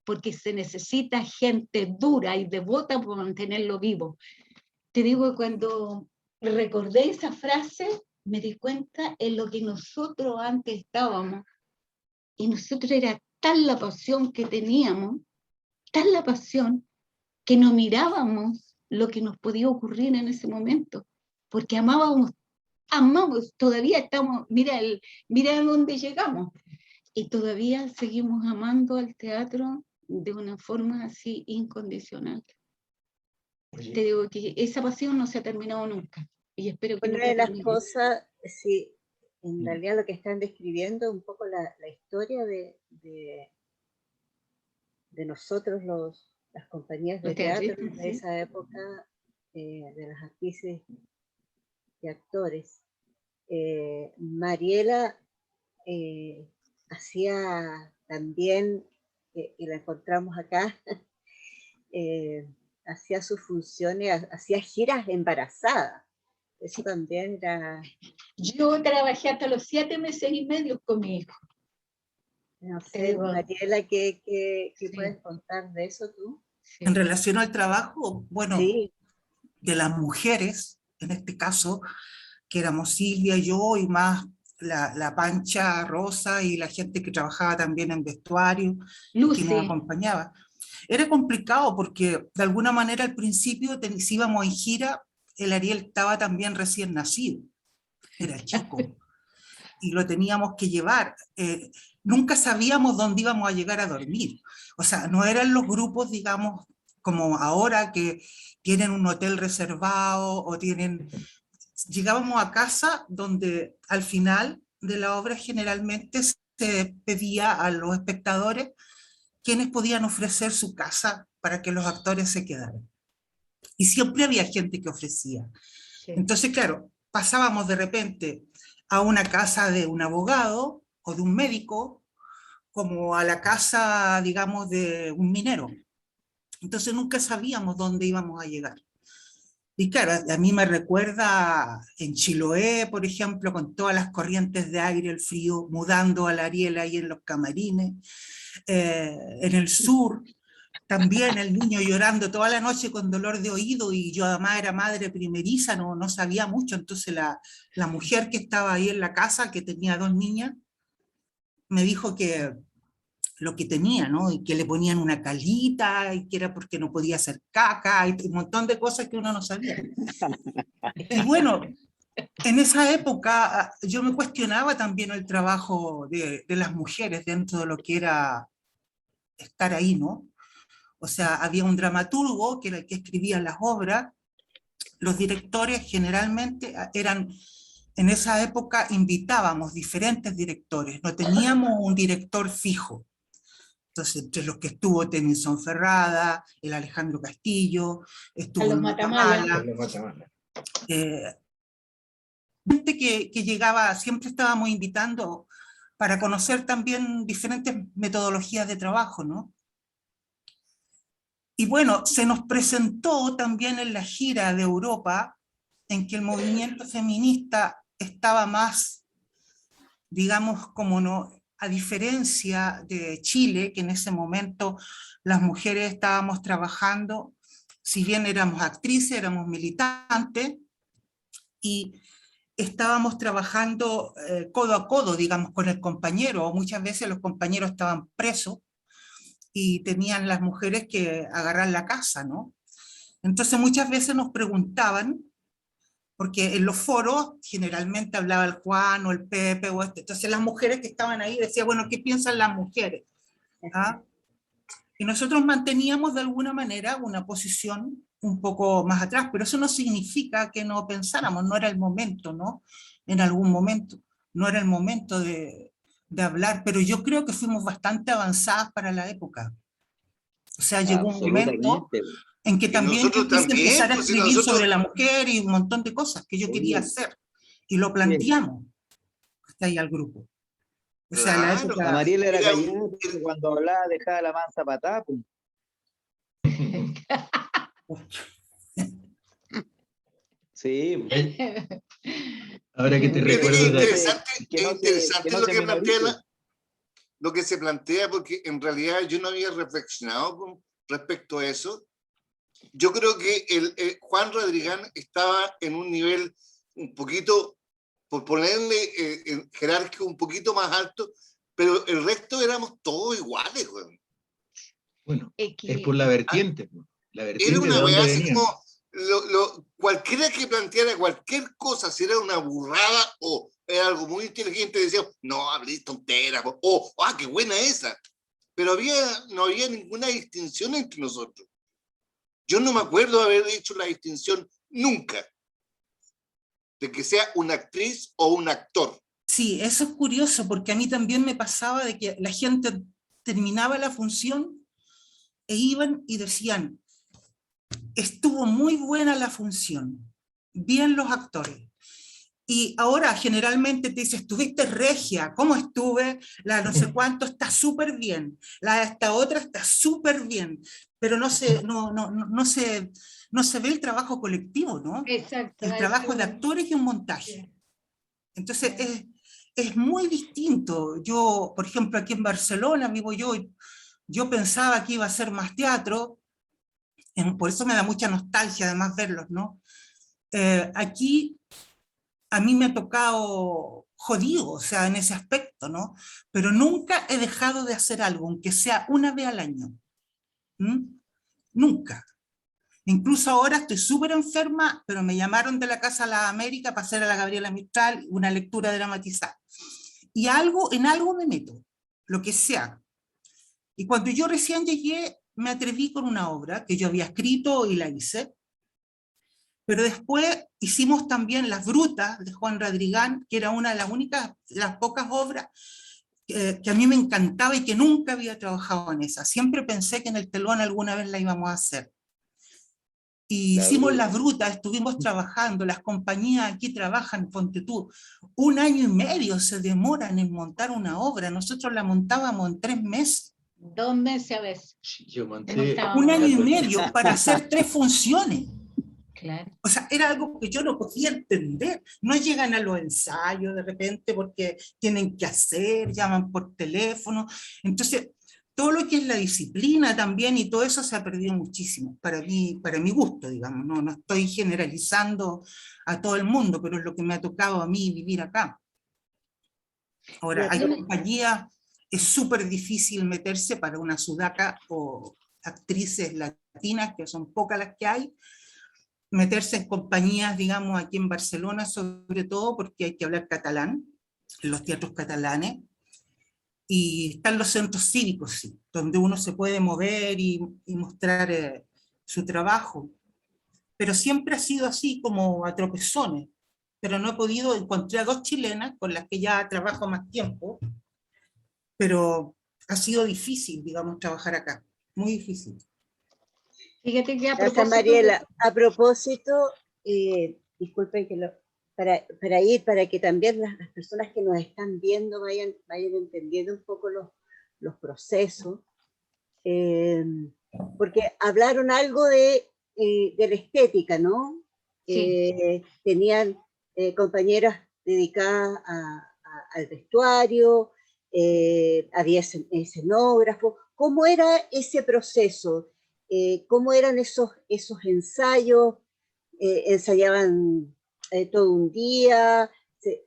porque se necesita gente dura y devota para mantenerlo vivo. Te digo, cuando recordé esa frase, me di cuenta en lo que nosotros antes estábamos, y nosotros era tal la pasión que teníamos, tal la pasión, que no mirábamos lo que nos podía ocurrir en ese momento, porque amamos, todavía estamos, mira a dónde llegamos, y todavía seguimos amando al teatro de una forma así incondicional. Oye, Te digo que esa pasión no se ha terminado nunca, y espero que Una nunca de las termine. cosas, sí, en realidad lo que están describiendo un poco la historia de nosotros, las compañías de Los teatro teatristas, de sí. esa época, de las actrices y actores. Mariela hacía también, y la encontramos acá, hacía sus funciones, hacía giras embarazada. Eso también era... Yo trabajé hasta los 7 meses y medio con mi hijo. No Te sé, digo, Mariela, ¿qué sí, puedes contar de eso tú? sí. En relación al trabajo, bueno, Sí, de las mujeres, en este caso, que éramos Silvia, yo y más la Pancha, Rosa y la gente que trabajaba también en vestuario, que nos Lucy, acompañaba. Era complicado porque de alguna manera al principio, si íbamos en gira, el Ariel estaba también recién nacido, era chico, y lo teníamos que llevar. Nunca sabíamos dónde íbamos a llegar a dormir. O sea, no eran los grupos, digamos, como ahora que tienen un hotel reservado o tienen... Llegábamos a casa donde al final de la obra generalmente se pedía a los espectadores quienes podían ofrecer su casa para que los actores se quedaran. Y siempre había gente que ofrecía. sí. Entonces, claro, pasábamos de repente a una casa de un abogado o de un médico, como a la casa, digamos, de un minero. Entonces nunca sabíamos dónde íbamos a llegar. Y claro, a mí me recuerda en Chiloé, por ejemplo, con todas las corrientes de aire, el frío, mudando a la Ariel ahí en los camarines. En el sur, también el niño llorando toda la noche con dolor de oído, y yo además era madre primeriza, no sabía mucho, entonces la mujer que estaba ahí en la casa, que tenía 2 niñas, me dijo que lo que tenía, ¿no? Y que le ponían una calita, y que era porque no podía hacer caca, y un montón de cosas que uno no sabía. Y bueno, en esa época yo me cuestionaba también el trabajo de las mujeres dentro de lo que era estar ahí, ¿no? O sea, había un dramaturgo que era el que escribía las obras, los directores generalmente eran, en esa época invitábamos diferentes directores, no teníamos un director fijo. Entonces, entre los que estuvo Tennyson Ferrada, el Alejandro Castillo, estuvo Carlos el Matamala. Matamala, gente que llegaba, siempre estábamos invitando para conocer también diferentes metodologías de trabajo, ¿no? Y bueno, se nos presentó también en la gira de Europa, en que el movimiento feminista estaba más, digamos, como no, a diferencia de Chile, que en ese momento las mujeres estábamos trabajando, si bien éramos actrices, éramos militantes, y estábamos trabajando codo a codo, digamos, con el compañero, o muchas veces los compañeros estaban presos, y tenían las mujeres que agarrar la casa, ¿no? Entonces muchas veces nos preguntaban, porque en los foros generalmente hablaba el Juan o el Pepe, o entonces las mujeres que estaban ahí decían, bueno, ¿qué piensan las mujeres? ¿Ah? Y nosotros manteníamos de alguna manera una posición un poco más atrás, pero eso no significa que no pensáramos, no era el momento, ¿no? En algún momento, no era el momento de hablar, pero yo creo que fuimos bastante avanzadas para la época. O sea, llegó un momento Absolutamente. en que Y también yo nosotros quise también, empezar a pues si escribir nosotros, sobre la mujer y un montón de cosas que yo quería Oye, hacer, y lo planteamos hasta ahí al grupo. O sea, la claro, la época... Mariela era era, callada, porque cuando hablaba dejaba la mansa patada, pues. Sí, Ahora que te entonces es recuerdo de... que interesante no lo se que plantea minorice. lo que se plantea, porque en realidad yo no había reflexionado con respecto a eso. Yo creo que Juan Rodrigán estaba en un nivel un poquito, por ponerle jerárquico, un poquito más alto, pero el resto éramos todos iguales, güey. Bueno, Es que- es por la vertiente, pues. La Era vertiente de una weá dónde así venían. como, cualquiera que planteara cualquier cosa, si era una burrada o era algo muy inteligente, decía, no, hablé tontera, o, ah, qué buena esa. Pero no había ninguna distinción entre nosotros. Yo no me acuerdo de haber hecho la distinción nunca de que sea una actriz o un actor. Sí, eso es curioso, porque a mí también me pasaba de que la gente terminaba la función e iban y decían, estuvo muy buena la función, bien los actores. Y ahora generalmente te dice, estuviste regia, ¿cómo estuve? La no sé cuánto está súper bien, la esta otra está súper bien, pero no se ve el trabajo colectivo, ¿no? Exacto. El trabajo de eso- actores y un montaje. Entonces es muy distinto. Yo, por ejemplo, aquí en Barcelona vivo yo pensaba que iba a ser más teatro, por eso me da mucha nostalgia además verlos, ¿no? Aquí a mí me ha tocado jodido, o sea, en ese aspecto, ¿no? Pero nunca he dejado de hacer algo, aunque sea una vez al año. ¿Mm? Nunca. Incluso ahora estoy súper enferma, pero me llamaron de la Casa de la América para hacer a la Gabriela Mistral una lectura dramatizada. Y en algo me meto, lo que sea. Y cuando yo recién llegué, me atreví con una obra que yo había escrito y la hice, pero después hicimos también Las Brutas de Juan Rodrigán, que era una de las pocas obras que a mí me encantaba y que nunca había trabajado en esa. Siempre pensé que en el telón alguna vez la íbamos a hacer. Y La hicimos bruta. Las Brutas, estuvimos trabajando, las compañías aquí trabajan, ponte tú, 1 año y medio se demoran en montar una obra, nosotros la montábamos en 3 meses. 2 meses a veces. Yo monté... Montábamos 1 año y 14. medio para hacer 3 funciones. Claro. O sea, era algo que yo no podía entender. No llegan a los ensayos de repente porque tienen que hacer, llaman por teléfono. Entonces, todo lo que es la disciplina también y todo eso se ha perdido muchísimo, para mi gusto, digamos. No estoy generalizando a todo el mundo, pero es lo que me ha tocado a mí vivir acá. Ahora, hay compañías, es súper difícil meterse para una sudaca o actrices latinas, que son pocas las que hay, meterse en compañías, digamos, aquí en Barcelona, sobre todo porque hay que hablar catalán, en los teatros catalanes, y están los centros cívicos, sí, donde uno se puede mover y mostrar su trabajo. Pero siempre ha sido así como a tropezones, pero no he podido, encontré a 2 chilenas con las que ya trabajo más tiempo, pero ha sido difícil, digamos, trabajar acá, muy difícil. Fíjate que a Gracias, propósito Mariela. A propósito, disculpen que para que también las personas que nos están viendo vayan entendiendo un poco los procesos, porque hablaron algo de la estética, ¿no? Sí. Tenían compañeras dedicadas al vestuario, había escenógrafos. ¿Cómo era ese proceso? ¿Cómo eran esos ensayos? ¿Ensayaban todo un día?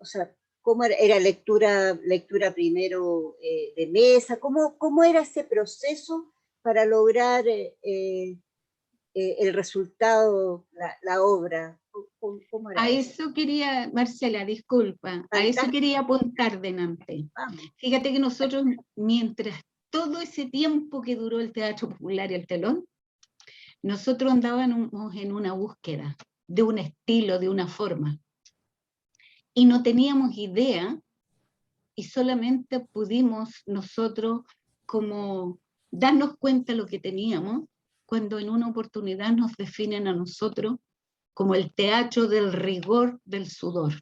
O sea, ¿cómo era lectura primero de mesa? ¿Cómo era ese proceso para lograr el resultado, la obra? ¿Cómo era A eso? eso quería, Marcela, disculpa, a eso Fantástico. quería apuntar delante. Vamos. Fíjate que nosotros, mientras todo ese tiempo que duró el Teatro Popular y el Telón, nosotros andábamos en una búsqueda de un estilo, de una forma, y no teníamos idea, y solamente pudimos nosotros como darnos cuenta de lo que teníamos cuando en una oportunidad nos definen a nosotros como el teatro del rigor del sudor.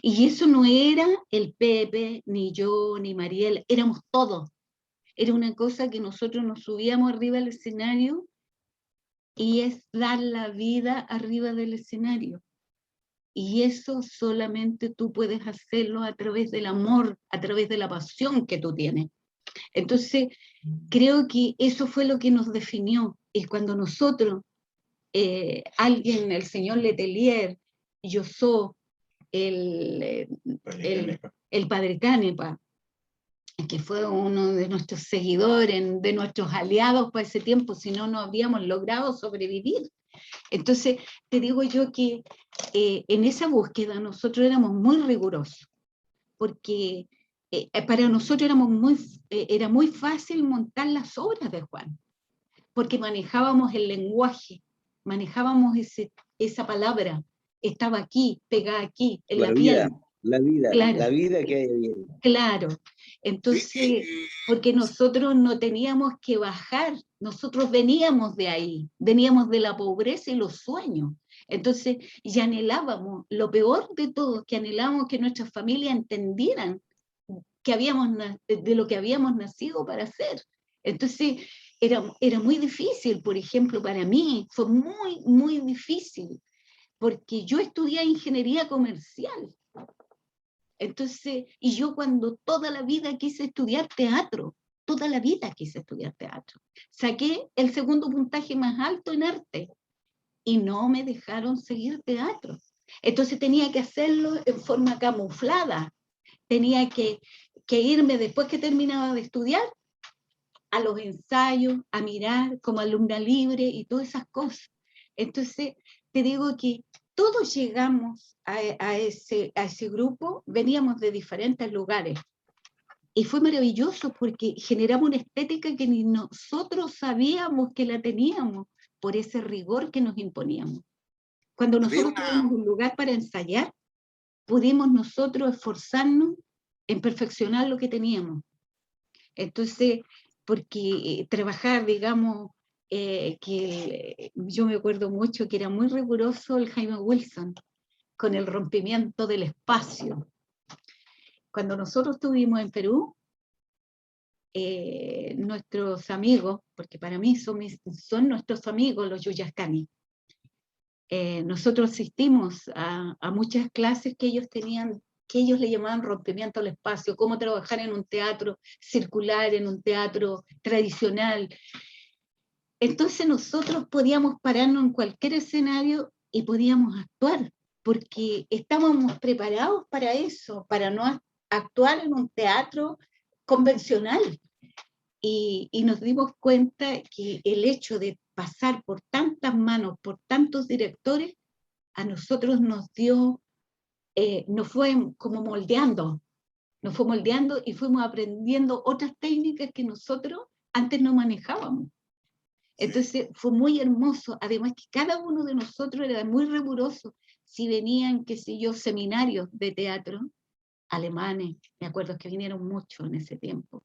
Y eso no era el Pepe, ni yo, ni Mariel, éramos todos. Era una cosa que nosotros nos subíamos arriba del escenario y es dar la vida arriba del escenario. Y eso solamente tú puedes hacerlo a través del amor, a través de la pasión que tú tienes. Entonces, creo que eso fue lo que nos definió. Y cuando nosotros, alguien, el señor Letelier, Yossó, el padre Canepa, que fue uno de nuestros seguidores, de nuestros aliados para ese tiempo, si no, no habríamos logrado sobrevivir. Entonces, te digo yo que en esa búsqueda nosotros éramos muy rigurosos, porque para nosotros era muy fácil montar las obras de Juan, porque manejábamos el lenguaje, manejábamos esa palabra, estaba aquí, pegada aquí, en la piel. Claro, la vida que hay ahí. Claro, entonces, porque nosotros no teníamos que bajar, nosotros veníamos de ahí, veníamos de la pobreza y los sueños. Entonces, ya anhelábamos, lo peor de todo, que anhelábamos que nuestras familias entendieran que de lo que habíamos nacido para hacer. Entonces, era muy difícil, por ejemplo, para mí, fue muy, muy difícil, porque yo estudié ingeniería comercial. Entonces, y yo cuando toda la vida quise estudiar teatro, toda la vida quise estudiar teatro. Saqué el segundo puntaje más alto en arte y no me dejaron seguir teatro. Entonces tenía que hacerlo en forma camuflada. Tenía que irme después que terminaba de estudiar a los ensayos, a mirar como alumna libre y todas esas cosas. Entonces, te digo que todos llegamos a ese grupo, veníamos de diferentes lugares. Y fue maravilloso porque generamos una estética que ni nosotros sabíamos que la teníamos por ese rigor que nos imponíamos. Cuando nosotros tuvimos un lugar para ensayar, pudimos nosotros esforzarnos en perfeccionar lo que teníamos. Entonces, porque trabajar, digamos, que yo me acuerdo mucho que era muy riguroso el Jaime Wilson con el rompimiento del espacio. Cuando nosotros estuvimos en Perú, nuestros amigos, porque para mí son nuestros amigos los Yuyascani, nosotros asistimos a muchas clases que ellos tenían, que ellos le llamaban rompimiento del espacio, cómo trabajar en un teatro circular, en un teatro tradicional. Entonces nosotros podíamos pararnos en cualquier escenario y podíamos actuar, porque estábamos preparados para eso, para no actuar en un teatro convencional. Y nos dimos cuenta que el hecho de pasar por tantas manos, por tantos directores, a nosotros nos dio, nos fue como moldeando, y fuimos aprendiendo otras técnicas que nosotros antes no manejábamos. Entonces fue muy hermoso, además que cada uno de nosotros era muy riguroso. Si venían, qué sé yo, seminarios de teatro, alemanes, me acuerdo que vinieron mucho en ese tiempo.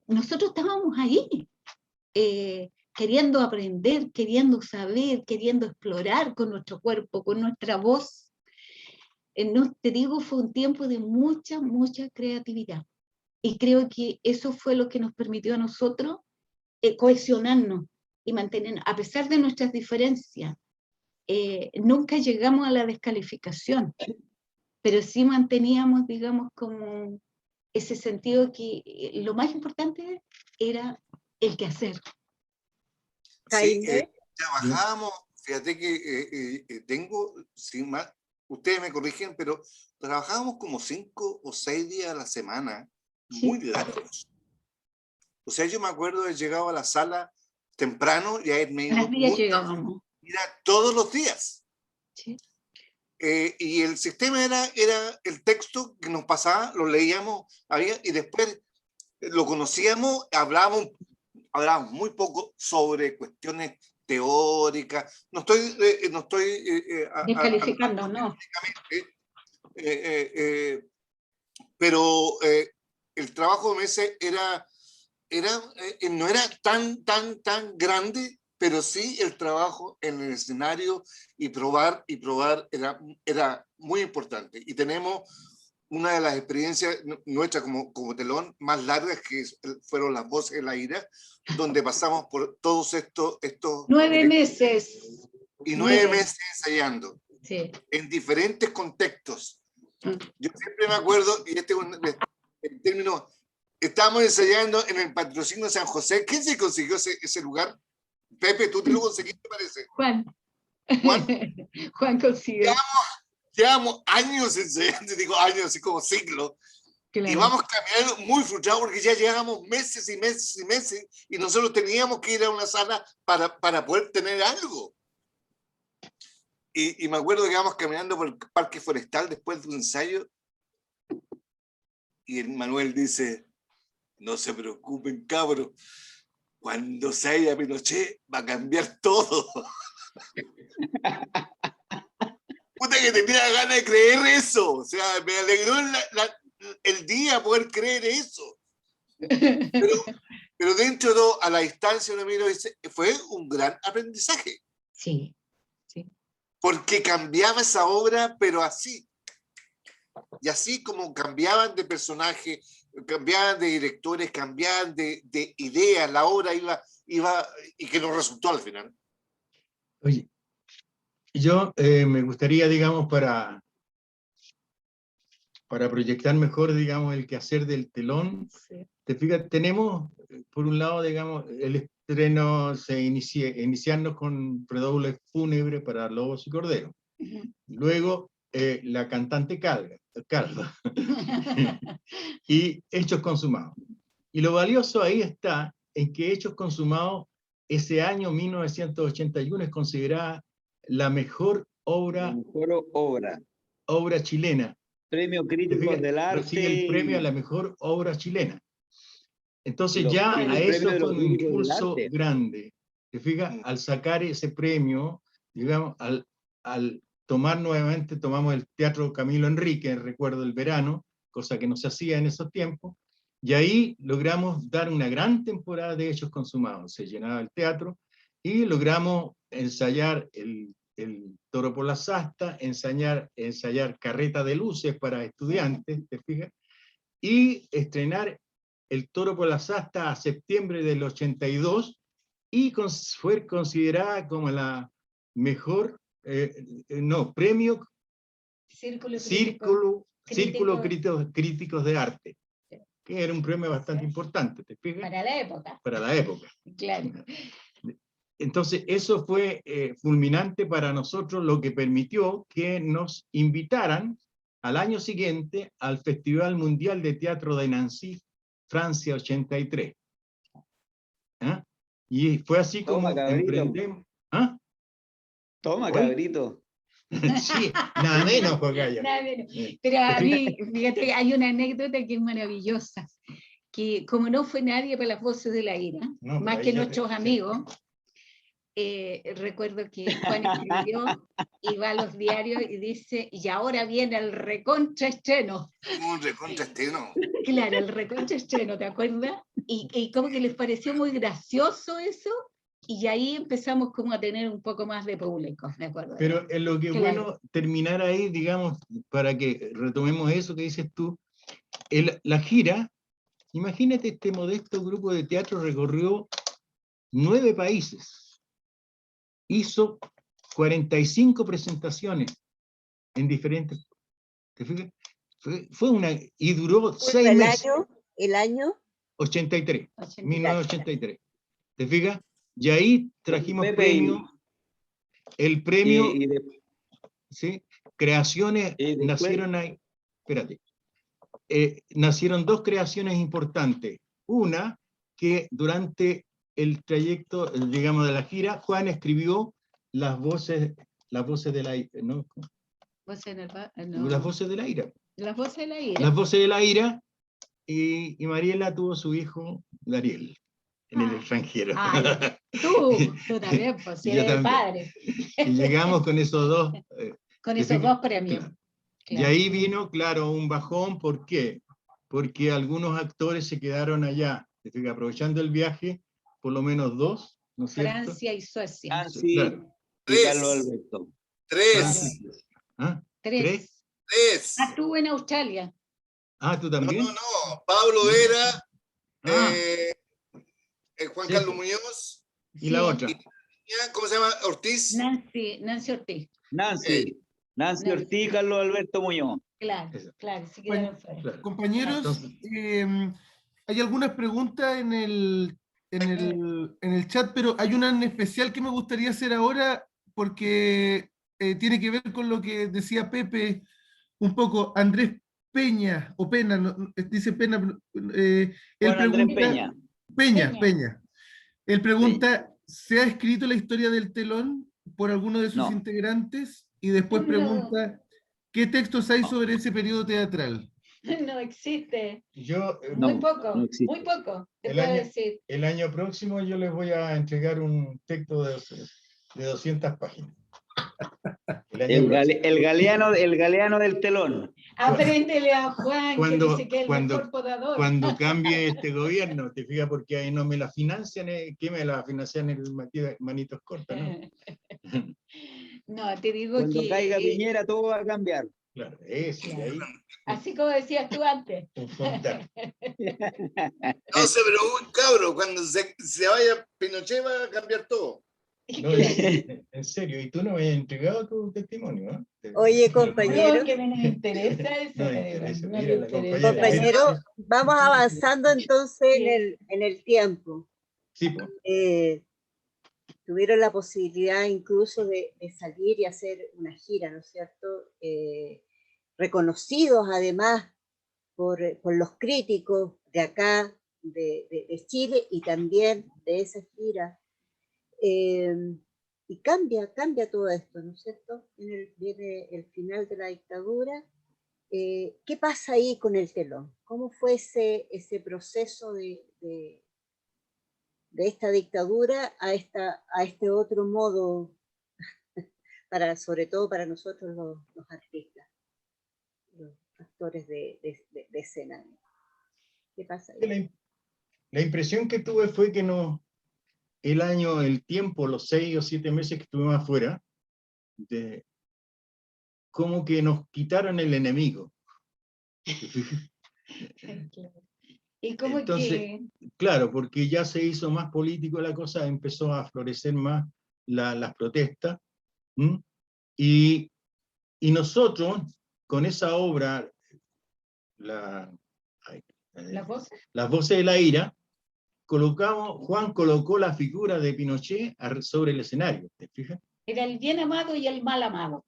Nosotros estábamos ahí, queriendo aprender, queriendo saber, queriendo explorar con nuestro cuerpo, con nuestra voz. No, te digo, fue un tiempo de mucha, mucha creatividad. Y creo que eso fue lo que nos permitió a nosotros cohesionarnos y mantener, a pesar de nuestras diferencias, nunca llegamos a la descalificación, pero sí manteníamos, digamos, como ese sentido que lo más importante era el quehacer. Sí, trabajábamos, fíjate que tengo, sin más, ustedes me corrigen, pero trabajábamos como 5 o 6 días a la semana, muy largos. O sea, yo me acuerdo de haber llegado a la sala temprano y haberme ido todos los días. Sí. Y el sistema era el texto que nos pasaba, lo leíamos, y después lo conocíamos, hablábamos hablamos muy poco sobre cuestiones teóricas. No estoy Descalificando, no. Pero el trabajo de Mese no era tan grande, pero sí el trabajo en el escenario y probar era muy importante. Y tenemos una de las experiencias nuestras como telón más largas, que fueron Las Voces de la Ira, donde pasamos por todos estos 9 meses. y 9 meses ensayando, Sí. en diferentes contextos. Yo siempre me acuerdo, y el término, estábamos ensayando en el Patrocinio San José. ¿Quién se consiguió ese lugar? Pepe, tú te lo conseguiste, parece. Juan. Juan. Juan consiguió. Llevamos años ensayando, digo años, así como siglos. Claro. Y vamos caminando muy frustrados porque ya llevamos meses y meses y meses y nosotros teníamos que ir a una sala para poder tener algo. Y me acuerdo que íbamos caminando por el Parque Forestal después de un ensayo y el Manuel dice, no se preocupen, cabros, cuando se haya Pinochet va a cambiar todo. Puta que tenía ganas de creer eso, o sea, me alegró el día poder creer eso. Pero dentro de todo, a la distancia, uno mira y dice, fue un gran aprendizaje. Sí, sí. Porque cambiaba esa obra, pero así. Y así como cambiaban de personaje, cambiaban de directores, cambiaban de ideas, la obra iba, y que nos resultó al final. Oye, yo me gustaría, digamos, para proyectar mejor, digamos, el quehacer del telón, sí. Te fijas, tenemos, por un lado, digamos, el estreno, iniciarnos con redoble fúnebre para Lobos y Corderos. Luego, la cantante Calva. Y Hechos Consumados. Y lo valioso ahí está en que Hechos Consumados, ese año 1981, es considerada la mejor obra chilena. Premio Críticos del Arte. Recibe el premio a la mejor obra chilena. Entonces ya a eso fue un impulso grande. ¿Te fijas? Al sacar ese premio, digamos, al tomar nuevamente, tomamos el Teatro Camilo Enrique, recuerdo el verano, cosa que no se hacía en esos tiempos, y ahí logramos dar una gran temporada de Hechos Consumados. Se llenaba el teatro y logramos ensayar el Toro por las Astas, ensayar Carreta de Luces para estudiantes, ¿te fijas? Y estrenar el Toro por las Astas a septiembre del 82, y fue considerada como la mejor, premio Círculo Críticos de Arte, que era un premio bastante importante, ¿te fijas? Para la época. Para la época. Claro. Entonces, eso fue fulminante para nosotros, lo que permitió que nos invitaran al año siguiente al Festival Mundial de Teatro de Nancy, Francia 83. ¿Ah? Y fue así como emprendemos. ¿Ah? Toma, cabrito. Sí, nada menos, Jocaya. Nada menos. Pero a mí, fíjate, hay una anécdota que es maravillosa, que como no fue nadie para Las Voces de la Ira, no, más que nuestros amigos, recuerdo que Juan escribió y va a los diarios y dice, y ahora viene el recontraestreno. Un recontraestreno. Claro, el recontraestreno, ¿te acuerdas? Y como que les pareció muy gracioso eso, y ahí empezamos como a tener un poco más de público, ¿de acuerdo? Pero en lo que es bueno terminar ahí, digamos, para que retomemos eso que dices tú, la gira, imagínate, este modesto grupo de teatro recorrió 9 países, hizo 45 presentaciones en diferentes, ¿te fijas? Fue una, y duró 6 meses. ¿El año? 83, 1983. ¿Te fijas? Y ahí trajimos premio, el premio, ¿sí? Creaciones, nacieron ahí, espérate, nacieron 2 creaciones importantes. Una, que durante el trayecto, digamos, de la gira, Juan escribió las voces de la ira, ¿no? Las voces de la ira. Las voces de la ira. Las voces de la ira, y Mariela tuvo su hijo, Dariel. en el extranjero. Ah, tú también, pues si Yo eres el también. padre. Y llegamos con esos dos. Con ¿te esos fijas? dos premios. Claro. Y Claro. ahí vino, claro, un bajón. ¿Por qué? Porque algunos actores se quedaron allá. ¿Te fijas? Aprovechando el viaje, por lo menos dos, ¿no es cierto? Francia y Suecia. Nancy Claro. y Carlos Tres. Alberto. Tres. ¿Ah? 3. Tres. Ah, estuvo en Australia. Ah, ¿tú No, también? no. Pablo ¿No? Vera, Ah, Juan sí, Carlos pues. Muñoz, ¿Y la Sí. otra? ¿cómo se llama? Ortiz. Nancy Ortiz. Nancy Nancy. Ortiz y Carlos Alberto Muñoz. Claro, Esa. claro, sí quedaron fuera. Claro. Compañeros, Entonces, hay algunas preguntas en el chat, pero hay una en especial que me gustaría hacer ahora porque tiene que ver con lo que decía Pepe un poco. Andrés Peña, o Pena, dice Pena, él Juan Andrés pregunta, Peña. Peña. Él pregunta, ¿se ha escrito la historia del telón por alguno de sus No. integrantes? Y después No. pregunta, ¿qué textos hay No. sobre ese periodo teatral? No existe. yo, Muy No, poco, no existe. muy poco, te El puedo año- decir. el año próximo yo les voy a entregar un texto de 200 páginas. El año próximo. El galeano del telón. Apréndele a Juan, que dice que es el mejor podador. Cuando cambie este gobierno, te fijas, porque ahí no me la financian, ¿qué me la financian el manitos cortos, no? No, te digo Cuando que... caiga Piñera todo va a cambiar. Claro, eso, y Claro. ahí Así como decías tú antes. un Fontana. No sé, pero un cabro, cuando se vaya Pinochet va a cambiar todo. No, en serio, y tú no me has entregado tu testimonio, ¿no? Oye, No, compañero, que me interesa eso. No me pero interesa. no Mira, le la interesa. compañero, vamos avanzando entonces Sí. en el tiempo. Sí, pues. Tuvieron la posibilidad incluso de salir y hacer una gira, ¿no es cierto? Reconocidos además por los críticos de acá, de Chile, y también de esa gira. Y cambia todo esto, ¿no es cierto? Viene el final de la dictadura. ¿Qué pasa ahí con el telón? ¿Cómo fue ese proceso de esta dictadura a este otro modo, sobre todo para nosotros los artistas, los actores de escena? ¿Qué pasa ahí? La impresión que tuve fue que el tiempo, los 6 o 7 meses que estuvimos afuera, como que nos quitaron el enemigo. Y como Entonces, que... claro, porque ya se hizo más político la cosa, empezó a florecer más las protestas, y nosotros, con esa obra, Las voces de la ira, Juan colocó la figura de Pinochet sobre el escenario, ¿te fijas? Era el bien amado y el mal amado.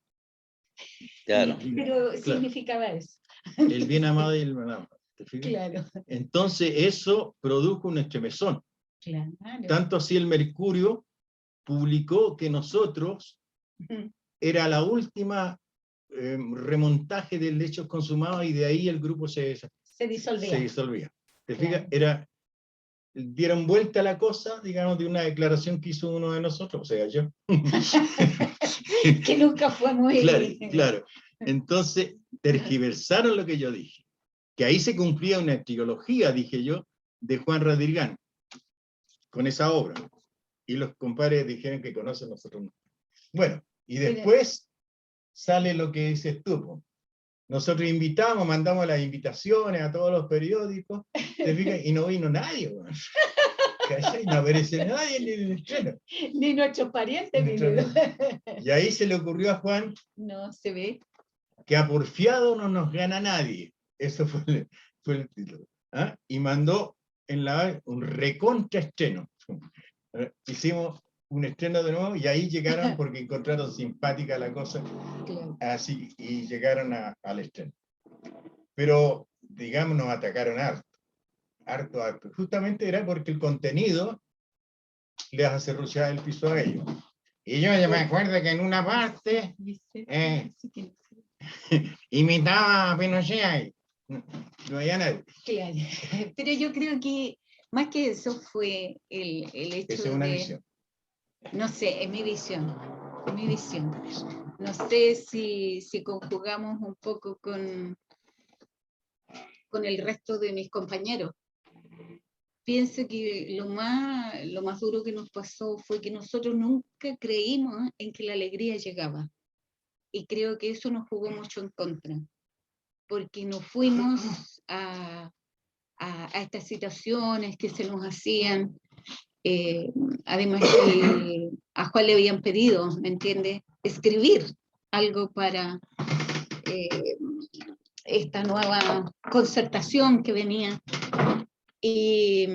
Claro. Pero Claro. significaba eso. El bien amado y el mal amado, ¿te fijas? Claro. Entonces eso produjo un estremezón. Claro. Tanto así el Mercurio publicó que nosotros era la última remontaje del hecho consumado, y de ahí el grupo se disolvía. ¿Te fijas? Dieron vuelta a la cosa, digamos, de una declaración que hizo uno de nosotros, o sea, yo. Que nunca fue muy... Claro. Entonces, tergiversaron lo que yo dije. Que ahí se cumplía una trilogía, dije yo, de Juan Radrigán, con esa obra. Y los compadres dijeron que conocen, nosotros no. Bueno, y después sale lo que dices tú. Nosotros invitamos, mandamos las invitaciones a todos los periódicos, ¿te fijas? Y no vino nadie, bueno. No aparece nadie en el estreno. Ni nuestros parientes vinieron. Y ahí se le ocurrió a Juan, no se ve, que a porfiado no nos gana nadie. Eso fue el título. ¿Ah? Y mandó un recontra estreno. Hicimos un estreno de nuevo, y ahí llegaron porque encontraron simpática la cosa, claro. así, y llegaron al estreno. Pero, digamos, nos atacaron harto. Justamente era porque el contenido les hace ruchar el piso a ellos. Y yo ya me acuerdo que en una parte imitaba a Pinochet ahí. No había nadie. Claro. Pero yo creo que más que eso fue el hecho Esa es una de, visión. no sé, es mi visión, No sé si conjugamos un poco con el resto de mis compañeros. Pienso que lo más duro que nos pasó fue que nosotros nunca creímos en que la alegría llegaba. Y creo que eso nos jugó mucho en contra, porque nos fuimos a estas situaciones que se nos hacían. Además que a Juan le habían pedido, ¿me entiendes?, escribir algo para esta nueva concertación que venía. Y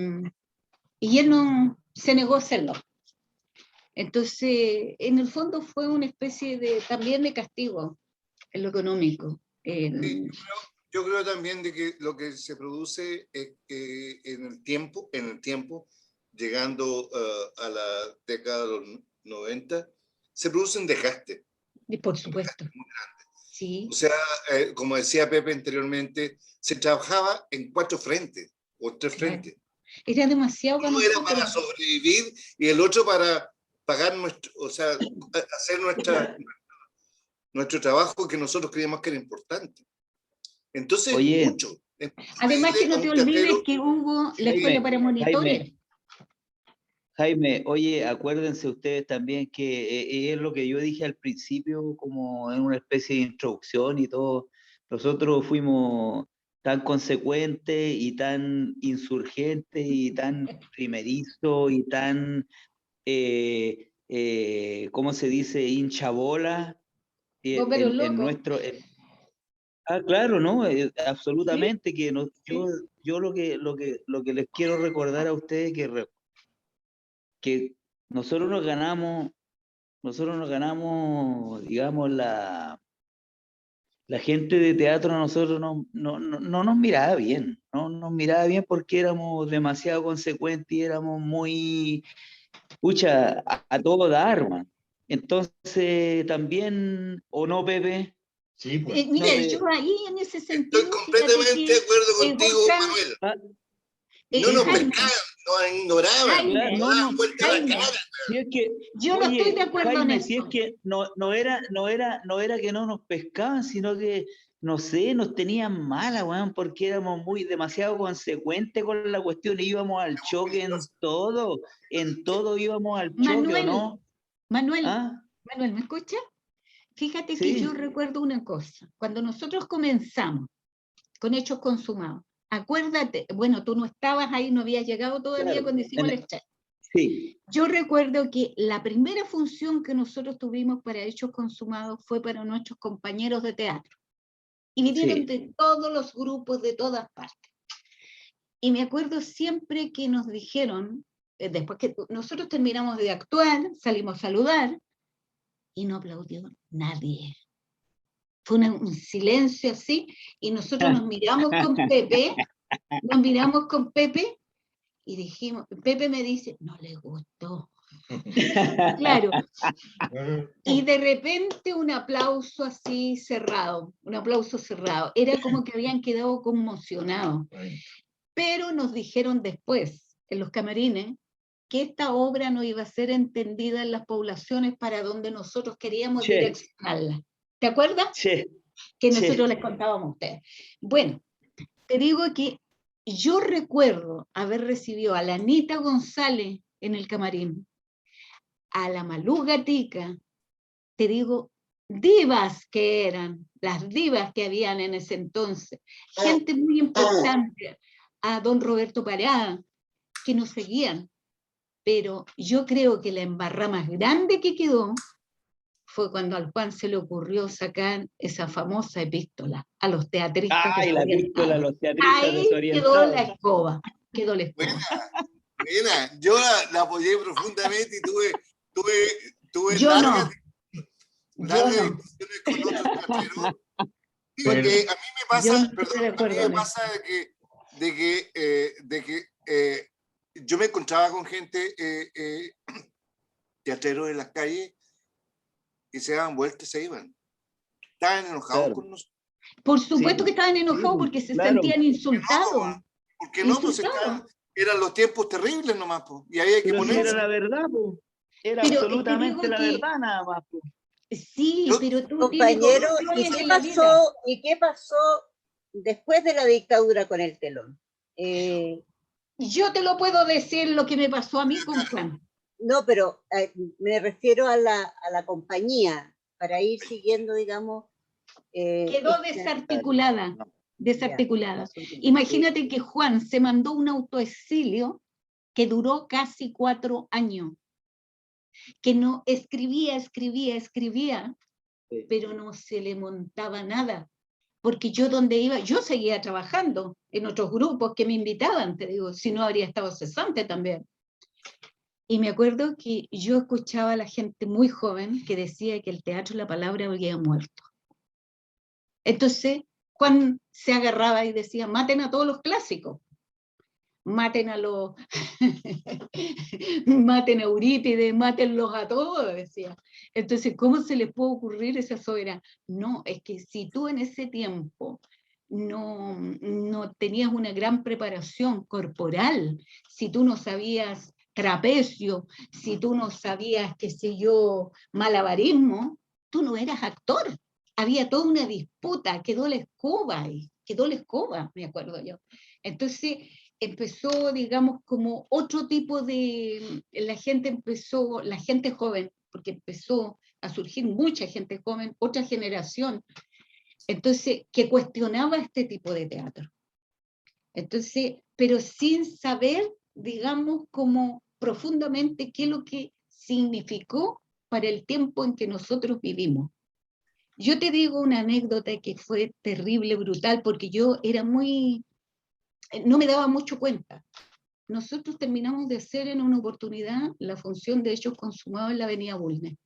él no se negó a hacerlo. Entonces, en el fondo fue una especie también de castigo en lo económico. Sí, yo creo también de que lo que se produce en el tiempo, llegando a la década de los 90, se produce un desgaste. Y por supuesto. Sí. O sea, como decía Pepe anteriormente, se trabajaba en 4 frentes o 3 frentes. Era demasiado. Uno era para sobrevivir y el otro para pagar hacer nuestro trabajo que nosotros creíamos que era importante. Entonces, Oye, mucho. Además que no te olvides que hubo la escuela para monitores. Jaime, oye, acuérdense ustedes también que es lo que yo dije al principio, como en una especie de introducción y todo. Nosotros fuimos tan consecuentes y tan insurgentes y tan primerizos y tan, ¿cómo se dice?, hinchabola en nuestro... claro, ¿no? Absolutamente, que yo lo que les quiero recordar a ustedes que nosotros nos ganamos, digamos, la gente de teatro a nosotros no nos miraba bien, no nos miraba bien porque éramos demasiado consecuentes y éramos muy, a todo dar, man. Entonces también, ¿o no, Pepe? Sí, pues. Mira, yo ahí en ese sentido... Estoy completamente de acuerdo contigo, Manuel. No nos pescaban, nos ignoraban, nos daban vuelta a la cara. Si es que, yo no estoy de acuerdo, Jaime, en eso. Si es que no era que no nos pescaban, sino que, no sé, nos tenían mala, weón, porque éramos demasiado consecuentes con la cuestión, íbamos al choque en todo íbamos al choque, ¿o no? Manuel, ¿Ah? Manuel, ¿me escuchas? Fíjate Sí. que yo recuerdo una cosa, cuando nosotros comenzamos con Hechos Consumados, acuérdate, bueno, tú no estabas ahí, no habías llegado todavía cuando hicimos el estreno. Sí. Yo recuerdo que la primera función que nosotros tuvimos para Hechos Consumados fue para nuestros compañeros de teatro. Y vinieron de todos los grupos, de todas partes. Y me acuerdo siempre que nos dijeron, después que nosotros terminamos de actuar, salimos a saludar, y no aplaudió nadie. Fue un silencio así, y nosotros nos miramos con Pepe, y dijimos, Pepe me dice, no le gustó. Claro. Y de repente un aplauso así cerrado, Era como que habían quedado conmocionados. Pero nos dijeron después, en los camarines, que esta obra no iba a ser entendida en las poblaciones para donde nosotros queríamos direccionarla. ¿Te acuerdas? Sí. Que nosotros les contábamos a ustedes. Bueno, te digo que yo recuerdo haber recibido a la Anita González en el camarín, a la Malú Gatica, te digo, divas que eran, las divas que habían en ese entonces, gente muy importante, a don Roberto Parada, que nos seguían. Pero yo creo que la embarrada más grande que quedó fue cuando al Juan se le ocurrió sacar esa famosa epístola a los teatristas la epístola a los teatristas ahí desorientados. Quedó la escoba. Buena. Yo la apoyé profundamente y tuve largas discusiones con otros teatreros. Porque a mí me pasa de que yo me encontraba con gente teatreros en las calles y se daban vueltas y se iban. Estaban enojados con nosotros. Por supuesto que estaban enojados porque se sentían insultados. Porque no, pues estaban eran los tiempos terribles nomás, po, y había que Pero si ponerse. era la verdad, po. Era Pero te absolutamente digo la que- verdad nada más, po. Sí, Yo- pero tú tienes Compañero, opciones ¿y qué en la vida. pasó? ¿Y qué pasó después de la dictadura con el telón? Yo te lo puedo decir lo que me pasó a mí con Juan. No, pero me refiero a la compañía, para ir siguiendo, digamos. Quedó desarticulada, desarticulada. Imagínate que Juan se mandó un autoexilio que duró casi 4 años, que no escribía, Sí. pero no se le montaba nada. Porque yo donde iba, yo seguía trabajando en otros grupos que me invitaban, te digo, si no habría estado cesante también. Y me acuerdo que yo escuchaba a la gente muy joven que decía que el teatro, la palabra, había muerto. Entonces, Juan se agarraba y decía, maten a todos los clásicos, maten a los, maten a Eurípides, mátenlos a todos, decía. Entonces, ¿cómo se les puede ocurrir esa soberanía? No, es que si tú en ese tiempo no tenías una gran preparación corporal, si tú no sabías trapecio, si tú no sabías, qué sé yo, malabarismo, tú no eras actor. Había toda una disputa, quedó la escoba, me acuerdo yo. Entonces empezó, digamos, como otro tipo de, la gente joven, porque empezó a surgir mucha gente joven, otra generación, entonces, que cuestionaba este tipo de teatro. Entonces, pero sin saber, digamos, como profundamente qué es lo que significó para el tiempo en que nosotros vivimos. Yo te digo una anécdota que fue terrible, brutal, porque yo era no me daba mucho cuenta. Nosotros terminamos de hacer en una oportunidad la función de hechos consumados en la avenida Bulnes.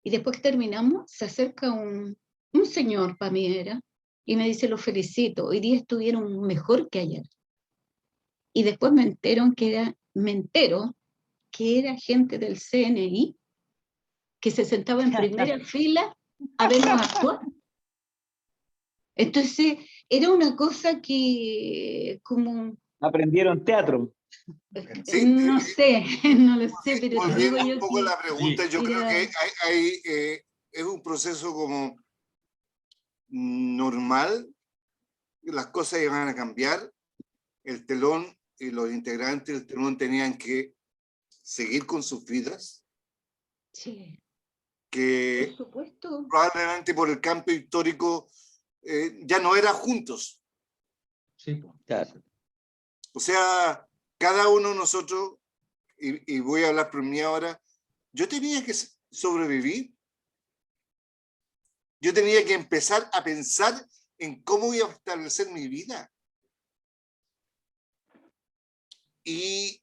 Y después que terminamos, se acerca un señor, para mí era, y me dice, lo felicito, hoy día estuvieron mejor que ayer. Y después me entero que era gente del CNI que se sentaba en primera fila a vernos actuar. Entonces, era una cosa que como... Aprendieron teatro. Sí, no sé, no lo sé, pero te digo volviendo un yo poco a que... la pregunta, yo creo era- que es un proceso como normal, las cosas iban a cambiar, el telón y los integrantes del telón tenían que seguir con sus vidas, Sí, por que supuesto. probablemente por el cambio histórico ya no eran juntos. Sí, pues. Claro. O sea, cada uno de nosotros, y voy a hablar por mí ahora, yo tenía que sobrevivir. Yo tenía que empezar a pensar en cómo iba a establecer mi vida. Y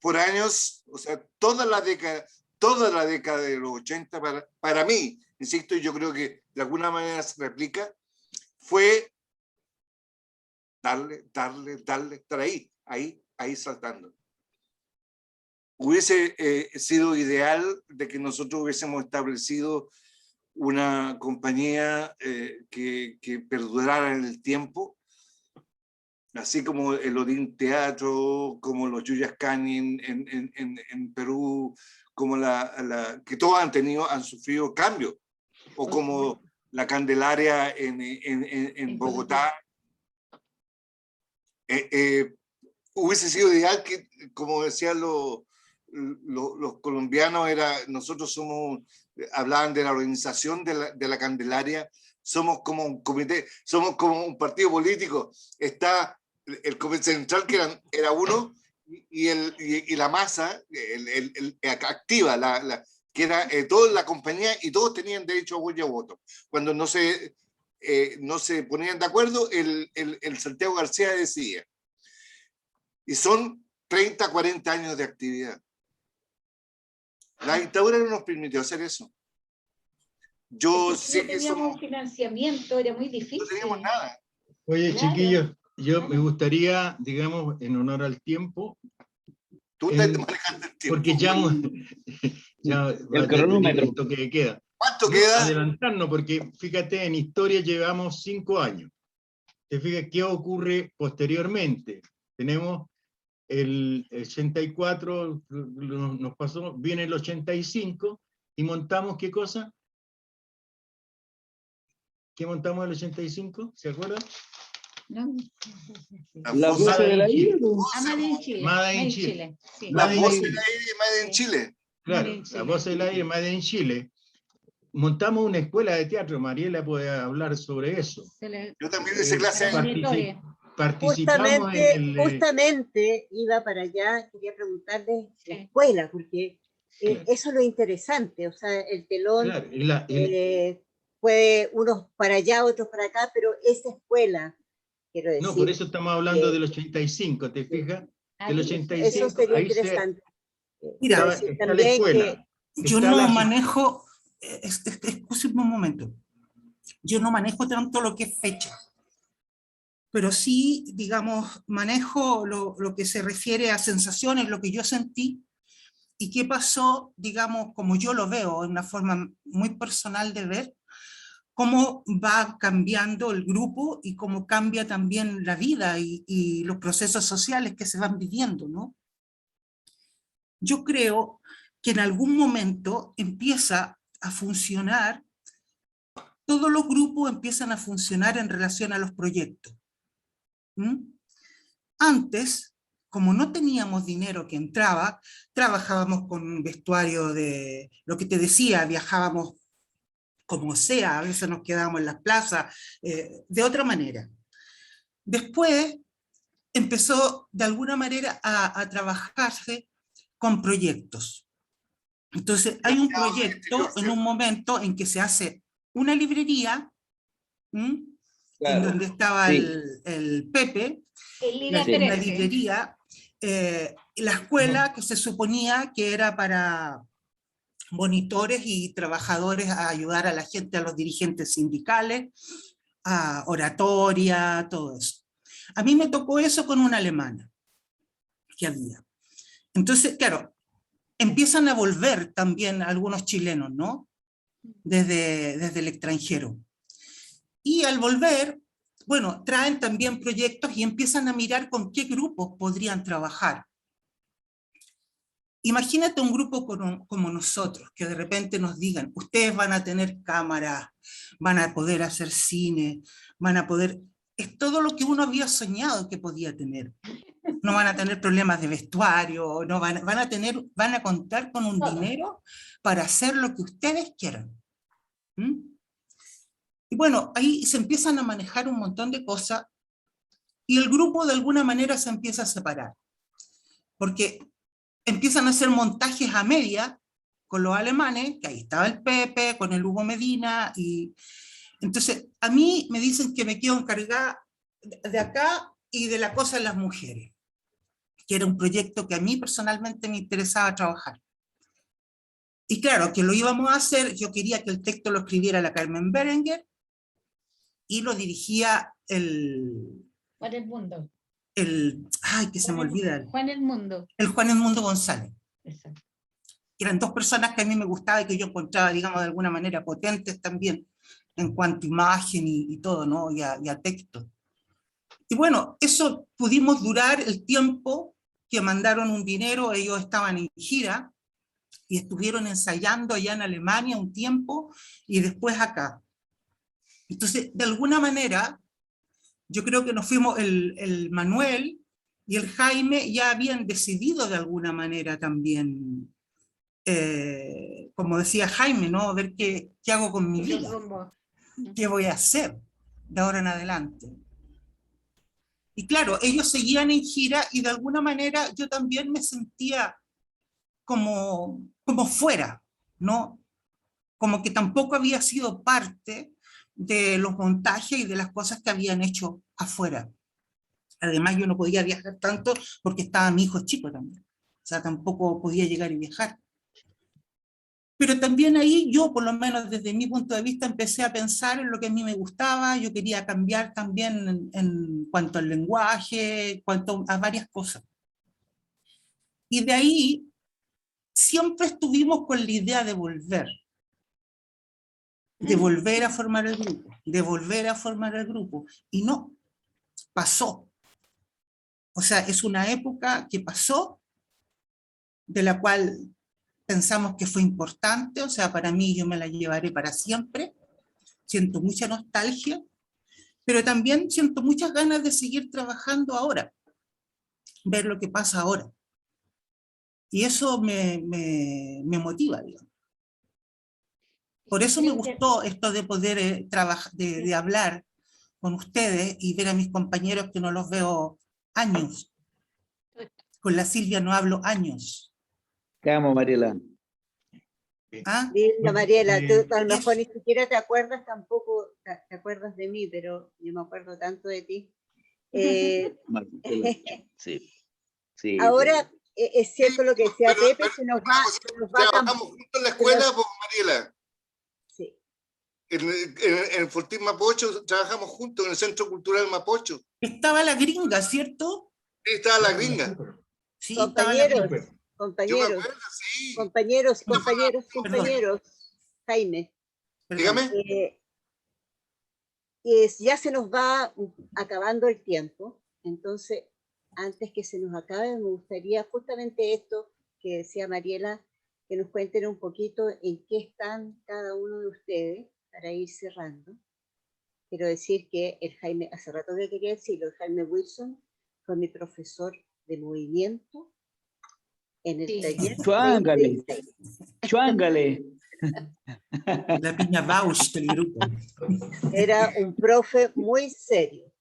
por años, o sea, toda la década de los 80, para mí, insisto, y yo creo que de alguna manera se replica, fue darle, estar ahí saltando. Hubiese sido ideal de que nosotros hubiésemos establecido una compañía que perdurara en el tiempo, así como el Odín Teatro, como los Yuyascani en Perú, como que todos han sufrido cambios, o como la Candelaria en Bogotá. Hubiese sido ideal que, como decían los colombianos, nosotros hablaban de la organización de la Candelaria, somos como un comité, somos como un partido político. Está el comité central, que era uno, y la masa activa, que era toda la compañía, y todos tenían derecho a voz y a voto. Cuando no se ponían de acuerdo, el Santiago García decidía. Y son 30, 40 años de actividad. La dictadura no nos permitió hacer eso. Yo sé que teníamos financiamiento, era muy difícil. no teníamos nada. Oye, Claro, chiquillos, yo claro. me gustaría, digamos, en honor al tiempo, Tú te manejas el tiempo. porque ya El cronómetro. el toque de queda. ¿Cuánto No queda? adelantarnos, porque fíjate, en historia llevamos 5 años. te fijas qué ocurre posteriormente. Tenemos el 84, nos pasó, viene el 85, y montamos, ¿qué cosa? ¿Qué montamos en el 85? ¿Se acuerdan? ¿No? La voz de la ira. Made in Chile. Made in Made in Chile. Chile. Sí. La Made in voz Chile. del aire, Made in Chile. Claro, Made in la Chile. voz del aire, Made in Chile. Montamos una escuela de teatro, Mariela puede hablar sobre eso. Yo también hice clase Para en... monitores. Participamos en el... Justamente iba para allá, quería preguntarle la Sí. escuela, porque eso es lo interesante, o sea, el telón claro, fue unos para allá, otros para acá, pero esa escuela, quiero decir. no, por eso estamos hablando del 85, ¿te fijas? Del Eso 85, sería ahí interesante. Mira, Decir está la también escuela. yo Está no la- manejo, excúsenme un momento, yo no manejo tanto lo que es fecha, pero sí, digamos, manejo lo que se refiere a sensaciones, lo que yo sentí y qué pasó, digamos, como yo lo veo, en una forma muy personal de ver, cómo va cambiando el grupo y cómo cambia también la vida y los procesos sociales que se van viviendo, ¿no? Yo creo que en algún momento empieza a funcionar, todos los grupos empiezan a funcionar en relación a los proyectos. Antes, como no teníamos dinero que entraba, trabajábamos con un vestuario de, lo que te decía, viajábamos como sea, a veces nos quedábamos en las plazas, de otra manera. Después empezó de alguna manera a trabajarse con proyectos. Entonces hay un proyecto en un momento en que se hace una librería, en donde estaba sí. el Pepe, Línea la 13. librería, la escuela que se suponía que era para monitores y trabajadores a ayudar a la gente, a los dirigentes sindicales, a oratoria, todo eso. A mí me tocó eso con una alemana que había. Entonces, claro, empiezan a volver también algunos chilenos, ¿no? Desde el extranjero. Y al volver, bueno, traen también proyectos y empiezan a mirar con qué grupos podrían trabajar. Imagínate un grupo como nosotros, que de repente nos digan, ustedes van a tener cámaras, van a poder hacer cine, van a poder... Es todo lo que uno había soñado que podía tener. No van a tener problemas de vestuario, no van a contar con un dinero para hacer lo que ustedes quieran. Y bueno, ahí se empiezan a manejar un montón de cosas y el grupo de alguna manera se empieza a separar. Porque empiezan a hacer montajes a media con los alemanes, que ahí estaba el Pepe, con el Hugo Medina, y entonces a mí me dicen que me quedo encargada de acá y de la cosa de las mujeres, que era un proyecto que a mí personalmente me interesaba trabajar. Y claro, que lo íbamos a hacer, yo quería que el texto lo escribiera la Carmen Berenguer, y lo dirigía Juan el Mundo. ay, que se me olvida, Juan el Mundo. el Juan Edmundo González. Exacto. Eran dos personas que a mí me gustaba y que yo encontraba, digamos, de alguna manera potentes también, en cuanto a imagen y todo, ¿no? Y a texto. Y bueno, eso pudimos durar el tiempo que mandaron un dinero, ellos estaban en gira, y estuvieron ensayando allá en Alemania un tiempo, y después acá. Entonces, de alguna manera, yo creo que nos fuimos, el Manuel y el Jaime ya habían decidido de alguna manera también, como decía Jaime, ¿no? A ver qué hago con mi vida, qué voy a hacer de ahora en adelante. Y claro, ellos seguían en gira y de alguna manera yo también me sentía como fuera, ¿no? Como que tampoco había sido parte de los montajes y de las cosas que habían hecho afuera. Además yo no podía viajar tanto porque estaba mi hijo chico también. O sea, tampoco podía llegar y viajar. Pero también ahí yo, por lo menos desde mi punto de vista, empecé a pensar en lo que a mí me gustaba. Yo quería cambiar también en cuanto al lenguaje, en cuanto a varias cosas. Y de ahí siempre estuvimos con la idea de volver a formar el grupo, de volver a formar el grupo. Y no, pasó. O sea, es una época que pasó, de la cual pensamos que fue importante, o sea, para mí yo me la llevaré para siempre, siento mucha nostalgia, pero también siento muchas ganas de seguir trabajando ahora, ver lo que pasa ahora. Y eso me motiva, digamos. Por eso me gustó esto de poder trabajar, de hablar con ustedes y ver a mis compañeros que no los veo años. Con la Silvia no hablo años. Te amo, Mariela. ¿Ah? Linda Mariela, tú a lo mejor Eso. ni siquiera te acuerdas tampoco, te acuerdas de mí, pero yo me acuerdo tanto de ti. Marcela, sí, sí. Ahora, es cierto lo que decía Pero, Pepe, pero, se nos una cosa, va trabajamos juntos en la escuela, pues, Mariela. Sí. En el Fortín Mapocho trabajamos juntos en el Centro Cultural Mapocho. Estaba la gringa, ¿cierto? Ahí estaba la gringa. Sí, estaba la Compañeros, gringa. Yo me compañeros, acuerdo, sí. compañeros, Jaime. Perdón. Dígame. Ya se nos va acabando el tiempo, entonces antes que se nos acabe me gustaría justamente esto que decía Mariela, que nos cuenten un poquito en qué están cada uno de ustedes para ir cerrando. Quiero decir que el Jaime, hace rato que quería decirlo, el Jaime Wilson fue mi profesor de movimiento en el taller Chuángale, 36. chuángale. La piña Bausch del grupo. Era un profe muy serio.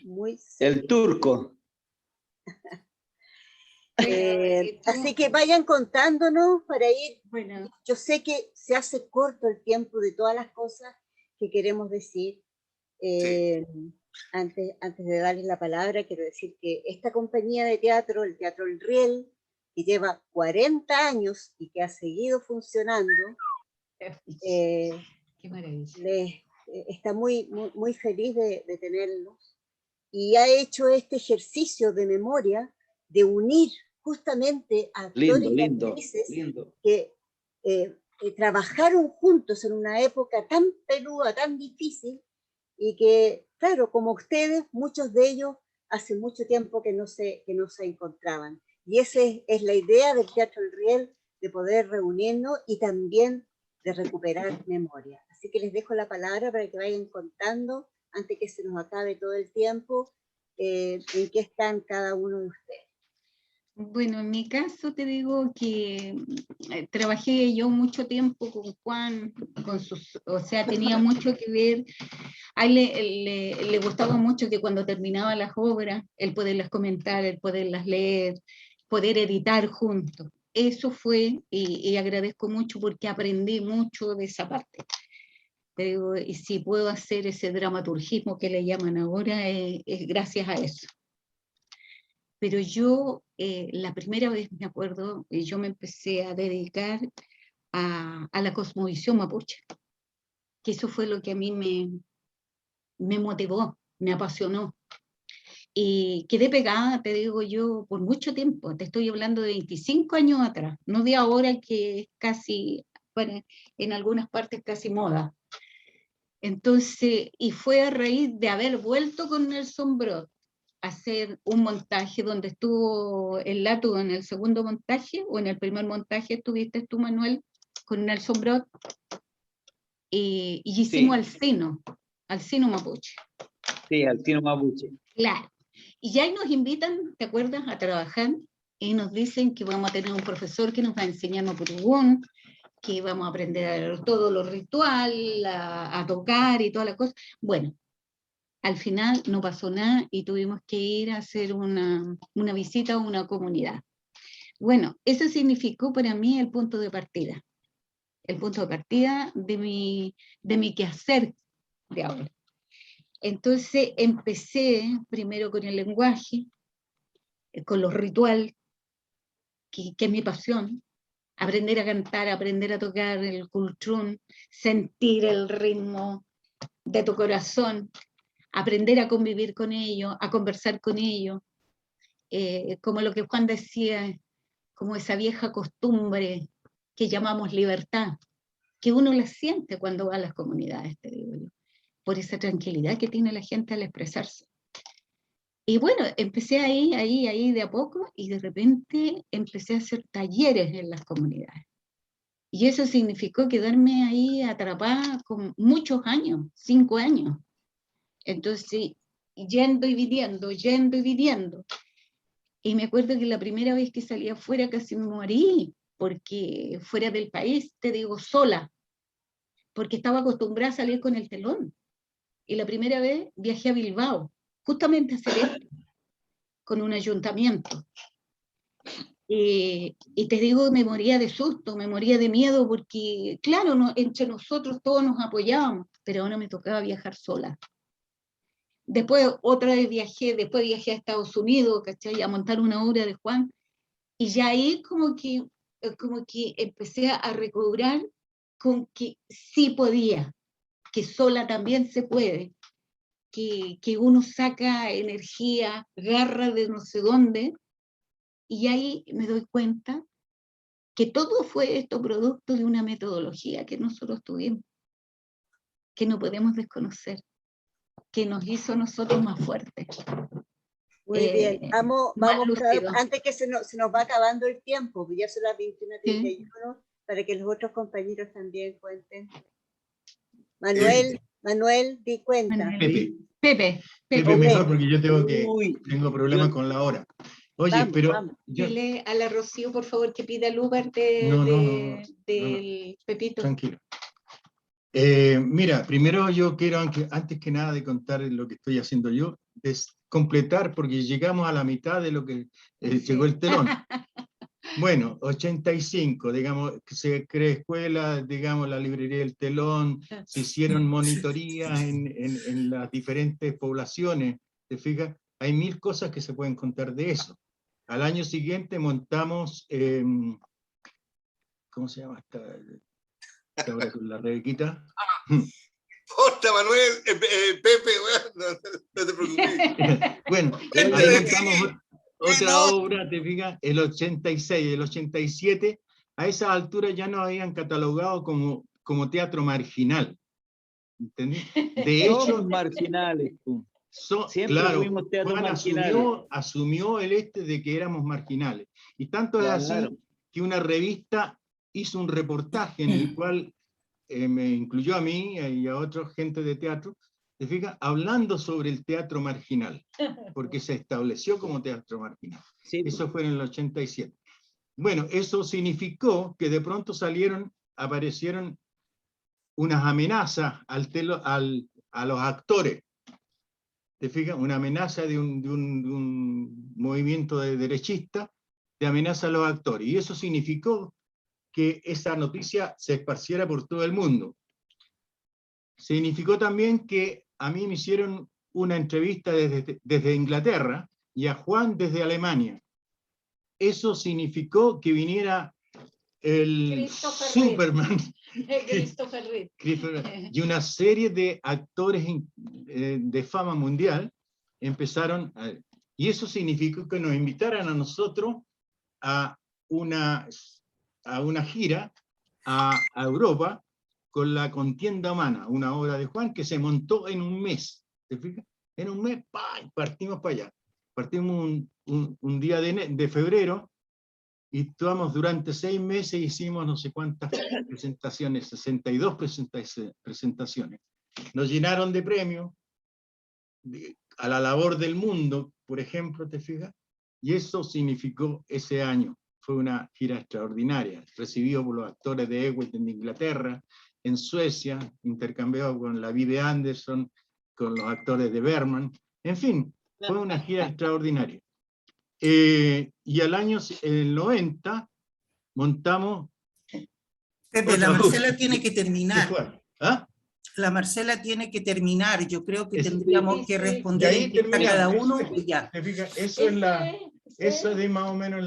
Muy serio. El turco. Así que vayan contándonos para ir. Bueno, Yo sé que se hace corto el tiempo de todas las cosas que queremos decir. Antes de darles la palabra, quiero decir que esta compañía de teatro, el Teatro El Riel, que lleva 40 años y que ha seguido funcionando, qué maravilla. está muy, muy, muy feliz de tenerlos y ha hecho este ejercicio de memoria de unir justamente a actores y actrices que trabajaron juntos en una época tan peluda, tan difícil, y que, claro, como ustedes, muchos de ellos hace mucho tiempo que no se encontraban. Y esa es la idea del Teatro El Riel, de poder reunirnos y también de recuperar memoria. Así que les dejo la palabra para que vayan contando, antes que se nos acabe todo el tiempo, en qué están cada uno de ustedes. Bueno, en mi caso te digo que trabajé yo mucho tiempo con Juan, o sea, tenía mucho que ver. A él le gustaba mucho que cuando terminaba las obras, él poderlas comentar, él poderlas leer, poder editar juntos. Eso fue, y agradezco mucho porque aprendí mucho de esa parte. Te digo, y si puedo hacer ese dramaturgismo que le llaman ahora, es gracias a eso. Pero yo, la primera vez, me acuerdo, yo me empecé a dedicar a la cosmovisión mapuche, que eso fue lo que a mí me motivó, me apasionó. Y quedé pegada, te digo yo, por mucho tiempo. Te estoy hablando de 25 años atrás, no de ahora que es casi, bueno, en algunas partes casi moda. Entonces, y fue a raíz de haber vuelto con Nelson Brod a hacer un montaje donde estuvo el Latu en el segundo montaje, o en el primer montaje estuviste tú, Manuel, con Nelson Brod, y hicimos al Sino Mapuche. Sí, al Sino Mapuche. Claro. Y ya ahí nos invitan, ¿te acuerdas?, a trabajar, y nos dicen que vamos a tener un profesor que nos va a enseñar Mapudungún, que vamos a aprender todo lo ritual, a tocar y toda la cosa. Bueno, al final no pasó nada y tuvimos que ir a hacer una visita a una comunidad. Bueno, eso significó para mí el punto de partida de mi quehacer de ahora. Entonces empecé primero con el lenguaje, con lo ritual, que es mi pasión, aprender a cantar, aprender a tocar el cultrún, sentir el ritmo de tu corazón, aprender a convivir con ellos, a conversar con ellos, como lo que Juan decía, como esa vieja costumbre que llamamos libertad, que uno la siente cuando va a las comunidades, te digo yo. por esa tranquilidad que tiene la gente al expresarse. Y bueno, empecé ahí de a poco, y de repente empecé a hacer talleres en las comunidades. Y eso significó quedarme ahí atrapada con muchos años, 5 años. Entonces, yendo y viniendo. Y me acuerdo que la primera vez que salí afuera casi me morí, porque fuera del país, te digo, sola, porque estaba acostumbrada a salir con el telón. Y la primera vez viajé a Bilbao, justamente a hacer esto, con un ayuntamiento. Y te digo, me moría de susto, me moría de miedo, porque claro, entre nosotros todos nos apoyábamos, pero ahora me tocaba viajar sola. Después otra vez viajé a Estados Unidos, ¿cachai? A montar una obra de Juan, y ya ahí como que empecé a recobrar con que sí podía, que sola también se puede, que uno saca energía, garra de no sé dónde, y ahí me doy cuenta que todo fue esto producto de una metodología que nosotros tuvimos, que no podemos desconocer, que nos hizo a nosotros más fuertes. Muy bien, vamos lúcido. antes que se nos va acabando el tiempo, ya son las 21:31, para que los otros compañeros también cuenten. Manuel, di cuenta. Pepe, mejor, porque yo tengo problemas con la hora. Oye, Vamos, pero... vamos. Dile a la Rocío, por favor, que pida el Uber del Pepito. Tranquilo. Mira, primero yo quiero, antes que nada de contar lo que estoy haciendo yo, completar, porque llegamos a la mitad de lo que llegó el telón. Bueno, 85, digamos, se creó escuela, digamos, la librería del telón, se hicieron monitorías en las diferentes poblaciones, ¿te fijas? Hay 1000 cosas que se pueden contar de eso. Al año siguiente montamos, ¿cómo se llama esta ahora con la Rebequita? Porta, Manuel, Pepe, no te preocupes. Bueno, ahí montamos otra obra, te fijas, el 86, el 87, a esa altura ya nos habían catalogado como teatro marginal. ¿Entendí? De hecho, Somos marginales. Siempre claro, fuimos teatro Juan marginales. asumió el de que éramos marginales. Y tanto es así que una revista hizo un reportaje en el cual me incluyó a mí y a otra gente de teatro, ¿te fijas? Hablando sobre el teatro marginal, porque se estableció como teatro marginal. Sí. Eso fue en el 87. Bueno, eso significó que de pronto aparecieron unas amenazas a los actores. ¿Te fijas? Una amenaza de un movimiento derechista, de amenaza a los actores. Y eso significó que esa noticia se esparciera por todo el mundo. Significó también que a mí me hicieron una entrevista desde Inglaterra y a Juan desde Alemania. Eso significó que viniera el Superman y una serie de actores de fama mundial empezaron y eso significó que nos invitaran a nosotros a una gira a Europa con La Contienda Humana, una obra de Juan que se montó en un mes. ¿Te fijas? En un mes, partimos para allá. Partimos un día de febrero y actuamos durante 6 meses y hicimos no sé cuántas presentaciones, 62 presentaciones. Nos llenaron de premios a la labor del mundo, por ejemplo, ¿te fijas? Y eso significó ese año. Fue una gira extraordinaria, recibido por los actores de Ewelton de Inglaterra, en Suecia, intercambiado con la Vive Anderson, con los actores de Bergman, en fin, fue una gira extraordinaria. Y al año 90 montamos... Pepe, la Marcela tiene que terminar. ¿Ah? La Marcela tiene que terminar, yo creo que tendríamos que responder ahí a cada uno. Ya. Eso es de más o menos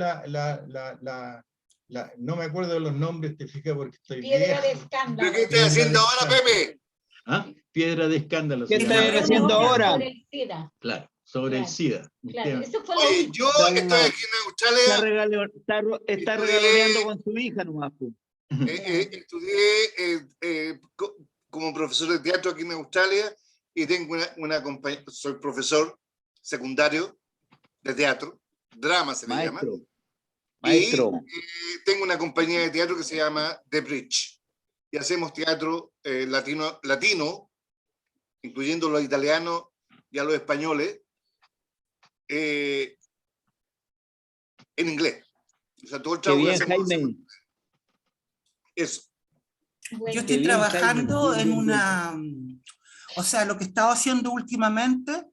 no me acuerdo de los nombres, te fijas, porque estoy Piedra viejo. de escándalo. ¿Pero qué estás haciendo ahora, Pepe? ¿Ah? Piedra de escándalo. ¿Qué estás haciendo ahora? Sobre el SIDA. Claro, sobre el SIDA. Claro, eso fue Oye, yo estoy aquí en Australia. Está regaloneando con su hija nomás. Estudié como profesor de teatro aquí en Australia y tengo soy profesor secundario de teatro, drama se le llama. Maestro. Y tengo una compañía de teatro que se llama The Bridge. Y hacemos teatro latino, incluyendo los italianos y a los españoles, en inglés. O sea, todo el Qué trabajo que bien, hacemos. Jaime. Eso. Yo estoy trabajando en una, o sea, lo que he estado haciendo últimamente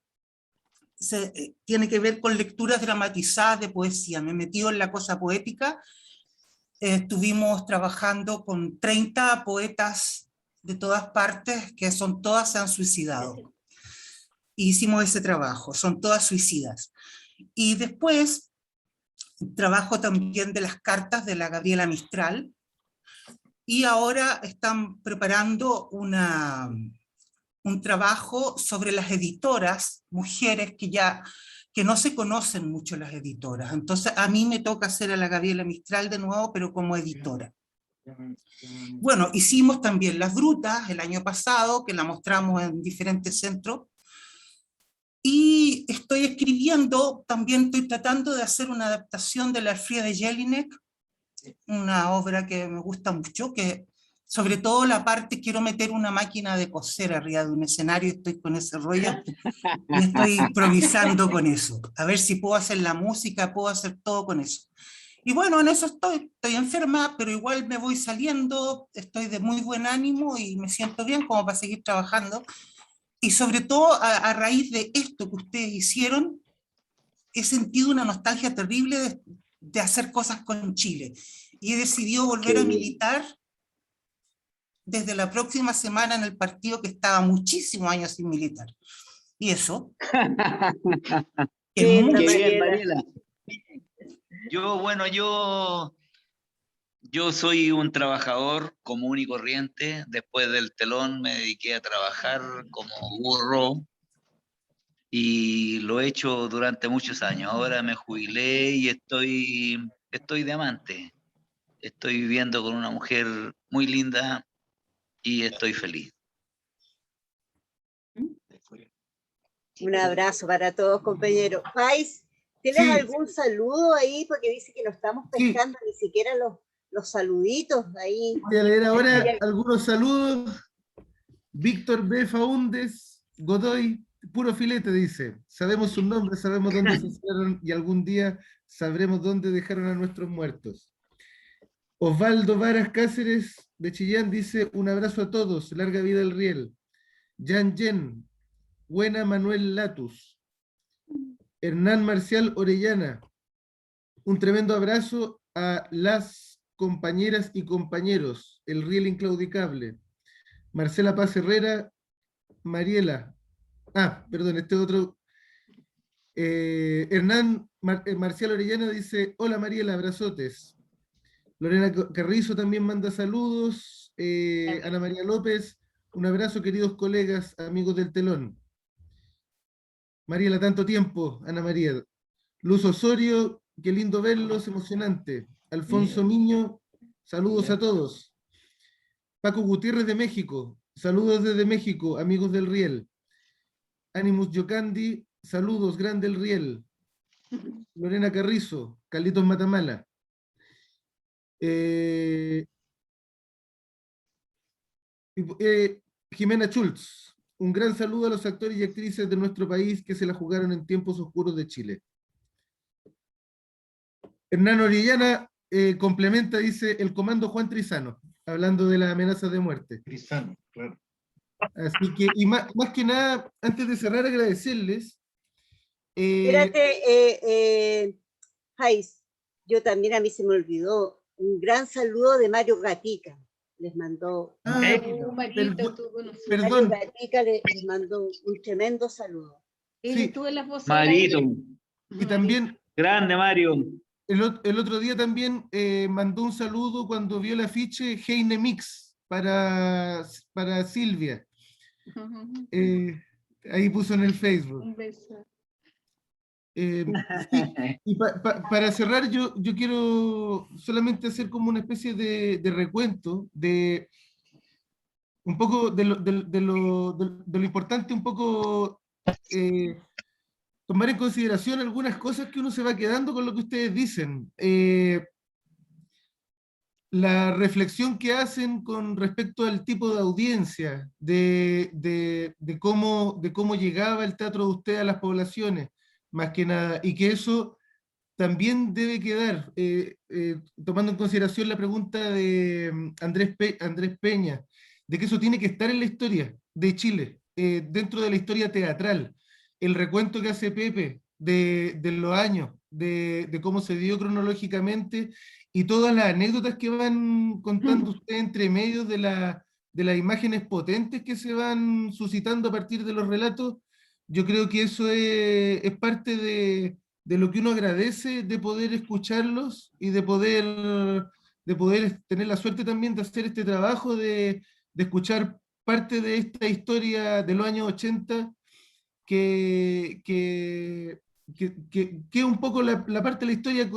tiene que ver con lecturas dramatizadas de poesía. Me he metido en la cosa poética. Estuvimos trabajando con 30 poetas de todas partes, que todas se han suicidado. Hicimos ese trabajo, son todas suicidas. Y después trabajo también de las cartas de la Gabriela Mistral, y ahora están preparando un trabajo sobre las editoras, mujeres que no se conocen mucho las editoras. Entonces a mí me toca hacer a la Gabriela Mistral de nuevo, pero como editora. Bueno, hicimos también Las Brutas el año pasado, que la mostramos en diferentes centros, y estoy escribiendo, también estoy tratando de hacer una adaptación de La Fría de Jelinek, una obra que me gusta mucho, que sobre todo la parte, quiero meter una máquina de coser arriba de un escenario, estoy con ese rollo, y estoy improvisando con eso, a ver si puedo hacer la música, puedo hacer todo con eso. Y bueno, en eso estoy enferma, pero igual me voy saliendo, estoy de muy buen ánimo y me siento bien como para seguir trabajando. Y sobre todo a raíz de esto que ustedes hicieron, he sentido una nostalgia terrible de hacer cosas con Chile. Y he decidido volver a militar desde la próxima semana en el partido que estaba muchísimos años sin militar. Y eso. Qué bien, Qué bien, Mariela. Mariela. Yo soy un trabajador común y corriente. Después del telón me dediqué a trabajar como burro y lo he hecho durante muchos años. Ahora me jubilé y estoy de amante. Estoy viviendo con una mujer muy linda y estoy feliz. Un abrazo para todos, compañeros. Pais, ¿tienes Sí. algún saludo ahí? Porque dice que no estamos Sí. pescando ni siquiera los saluditos ahí. Voy a leer ahora algunos saludos. Víctor B. Faúndez, Godoy, puro filete, dice. Sabemos sus nombres, sabemos dónde se hicieron y algún día sabremos dónde dejaron a nuestros muertos. Osvaldo Varas Cáceres, de Chillán, dice, un abrazo a todos, larga vida el riel. Jan Yen, buena Manuel Latus. Hernán Marcial Orellana, un tremendo abrazo a las compañeras y compañeros, el riel inclaudicable. Marcela Paz Herrera, Mariela. Perdón, este otro. Hernán Marcial Orellana dice, hola Mariela, abrazotes. Lorena Carrizo también manda saludos. Ana María López, un abrazo, queridos colegas, amigos del telón. Mariela, tanto tiempo, Ana María. Luz Osorio, qué lindo verlos, emocionante. Alfonso Miño, saludos a todos. Paco Gutiérrez de México, saludos desde México, amigos del Riel. Animus Yocandi, saludos, grande el Riel. Lorena Carrizo, Carlitos Matamala. Jimena Schultz, un gran saludo a los actores y actrices de nuestro país que se la jugaron en tiempos oscuros de Chile. Hernán Orellana complementa, dice, el comando Juan Trizano, hablando de las amenazas de muerte. Trizano, claro. Así que, y más que nada, antes de cerrar, agradecerles. Espérate, Jais, yo también, a mí se me olvidó, un gran saludo de Mario Gatica. Les mandó. Perdón. Mario Gatica les mandó un tremendo saludo. Sí. Marito. Y también. Grande, Mario. El otro día también mandó un saludo cuando vio el afiche Heine Mix para Silvia. Ahí puso en el Facebook. Un beso. Sí, y para cerrar, yo quiero solamente hacer como una especie de recuento de un poco de lo importante, un poco tomar en consideración algunas cosas que uno se va quedando con lo que ustedes dicen. La reflexión que hacen con respecto al tipo de audiencia, de cómo llegaba el teatro de usted a las poblaciones, más que nada, y que eso también debe quedar, tomando en consideración la pregunta de Andrés Peña, de que eso tiene que estar en la historia de Chile, dentro de la historia teatral. El recuento que hace Pepe de los años, de cómo se dio cronológicamente, y todas las anécdotas que van contando ustedes entre medios de las imágenes potentes que se van suscitando a partir de los relatos. Yo creo que eso es parte de lo que uno agradece de poder escucharlos y de poder tener la suerte también de hacer este trabajo, de escuchar parte de esta historia de los años 80, que es un poco la parte de la historia,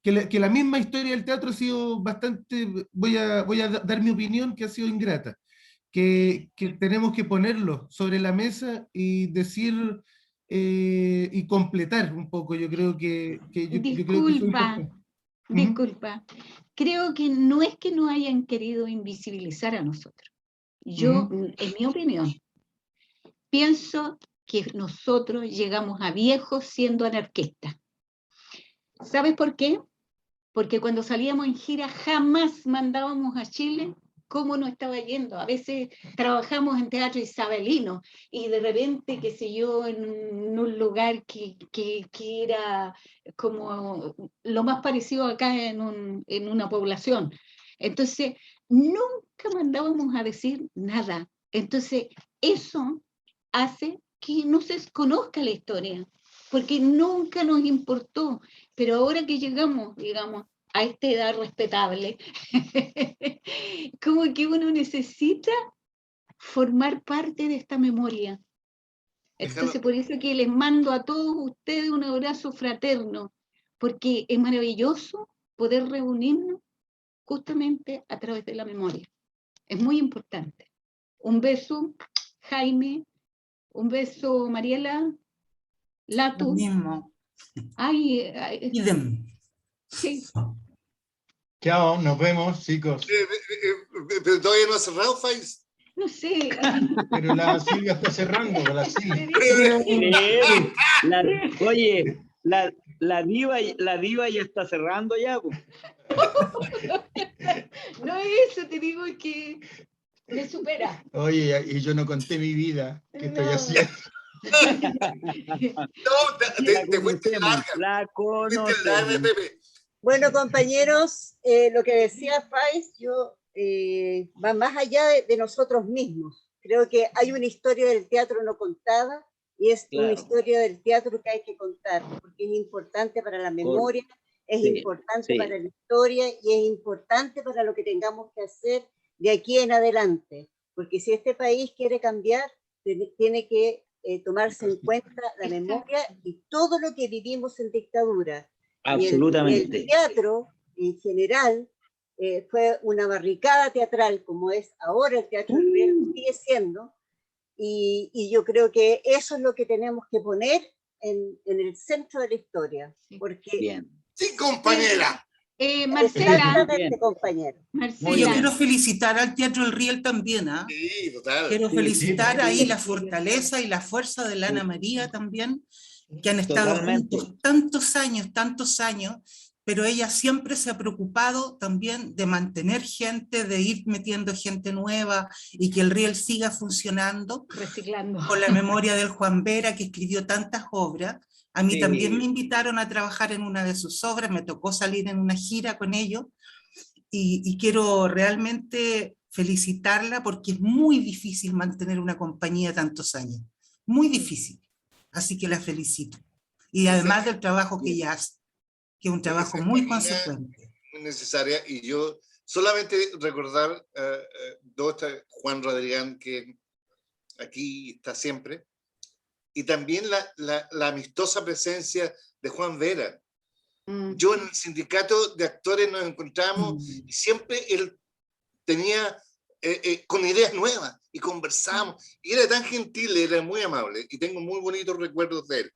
que la misma historia del teatro ha sido bastante, voy a dar mi opinión, que ha sido ingrata, que tenemos que ponerlo sobre la mesa y decir y completar un poco. Yo creo yo creo que eso es importante. Disculpa. Creo que no es que nos hayan querido invisibilizar a nosotros. Yo, en mi opinión, pienso que nosotros llegamos a viejos siendo anarquistas. ¿Sabes por qué? Porque cuando salíamos en gira jamás mandábamos a Chile cómo nos estaba yendo. A veces trabajamos en teatro isabelino y de repente, qué sé yo, en un lugar que era como lo más parecido acá en una población. Entonces, nunca mandábamos a decir nada. Entonces, eso hace que no se conozca la historia, porque nunca nos importó. Pero ahora que llegamos, digamos, a esta edad respetable, como que uno necesita formar parte de esta memoria. Entonces, por eso que les mando a todos ustedes un abrazo fraterno, porque es maravilloso poder reunirnos justamente a través de la memoria. Es muy importante. Un beso, Jaime. Un beso, Mariela. Latu. Lo mismo. Ay, Idem. sí. Chao, nos vemos, chicos. Pero todavía no ha cerrado, Faiz. No sé. Pero la Silvia está cerrando, la Silvia. Oye, la diva ya está cerrando ya. Pues. No es eso, te digo que me supera. Oye, y yo no conté mi vida, que estoy haciendo. No, te fuiste larga. La Fuiste conocemos. larga, Pepe. Bueno, compañeros, lo que decía Faiz, va más allá de nosotros mismos. Creo que hay una historia del teatro no contada y es una historia del teatro que hay que contar, porque es importante para la memoria, es importante para la historia y es importante para lo que tengamos que hacer de aquí en adelante. Porque si este país quiere cambiar, tiene que tomarse en cuenta la memoria y todo lo que vivimos en dictadura. Absolutamente. Y el teatro, en general, fue una barricada teatral, como es ahora el teatro real, sigue siendo, y yo creo que eso es lo que tenemos que poner en el centro de la historia. Porque Bien. Sí, compañera. Marcela. Compañero. Marcela. Yo quiero felicitar al Teatro El Riel también, ¿ah? Sí, total. Quiero felicitar sí. ahí la fortaleza y la fuerza de la Ana María también, que han estado Totalmente. juntos tantos años, pero ella siempre se ha preocupado también de mantener gente, de ir metiendo gente nueva y que el Riel siga funcionando. Reciclando. Con la memoria del Juan Vera, que escribió tantas obras. A mí también me invitaron a trabajar en una de sus obras, me tocó salir en una gira con ellos, y quiero realmente felicitarla porque es muy difícil mantener una compañía tantos años, muy difícil, así que la felicito. Y además del trabajo que ella hace, que es un trabajo muy consecuente. Muy necesaria, y yo solamente recordar Juan Rodrigán, que aquí está siempre, y también la amistosa presencia de Juan Vera. Yo en el sindicato de actores nos encontramos y siempre él tenía con ideas nuevas y conversamos. Y era tan gentil, era muy amable y tengo muy bonitos recuerdos de él.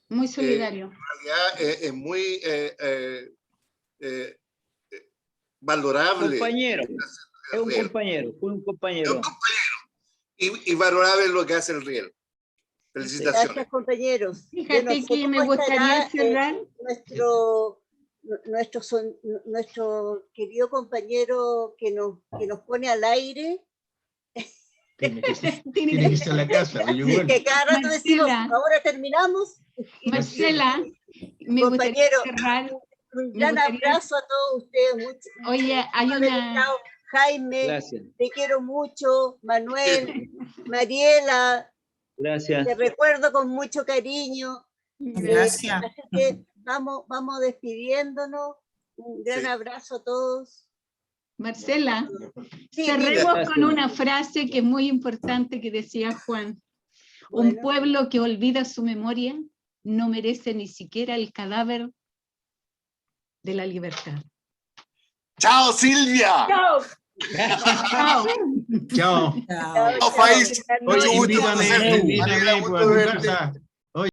Muy solidario. En realidad es muy valorable. Compañero, es un Riel. compañero, fue un Es compañero. un compañero. Y valorable lo que hace el Riel. Felicitaciones. Gracias, compañeros. Yo no Fíjate sé que me cómo gustaría estará, cerrar. nuestro querido compañero que nos pone al aire, Tiene que ser, Tiene tiene que ser la casa, pero yo vuelvo. que cada rato decimos, Marcela. ahora terminamos. y nos Marcela, me gustaría Compañero, cerrar. un me gran gustaría- abrazo a todos ustedes. Oye, hay una. Chao, Jaime, Gracias, te quiero mucho. Manuel, Mariela, gracias. te recuerdo con mucho cariño. Gracias. Así que vamos despidiéndonos. Un gran Sí. abrazo a todos. Marcela, Sí, cerremos mira. con una frase que es muy importante que decía Juan. Un Bueno. pueblo que olvida su memoria no merece ni siquiera el cadáver de la libertad. ¡Chao, Silvia! ¡Chao! Chao. Chao. ¡Chao, país! Buenas Oye, noches. Mucho gusto invítame, conocerte. invítame Alegra pues, mucho a tu verte. casa.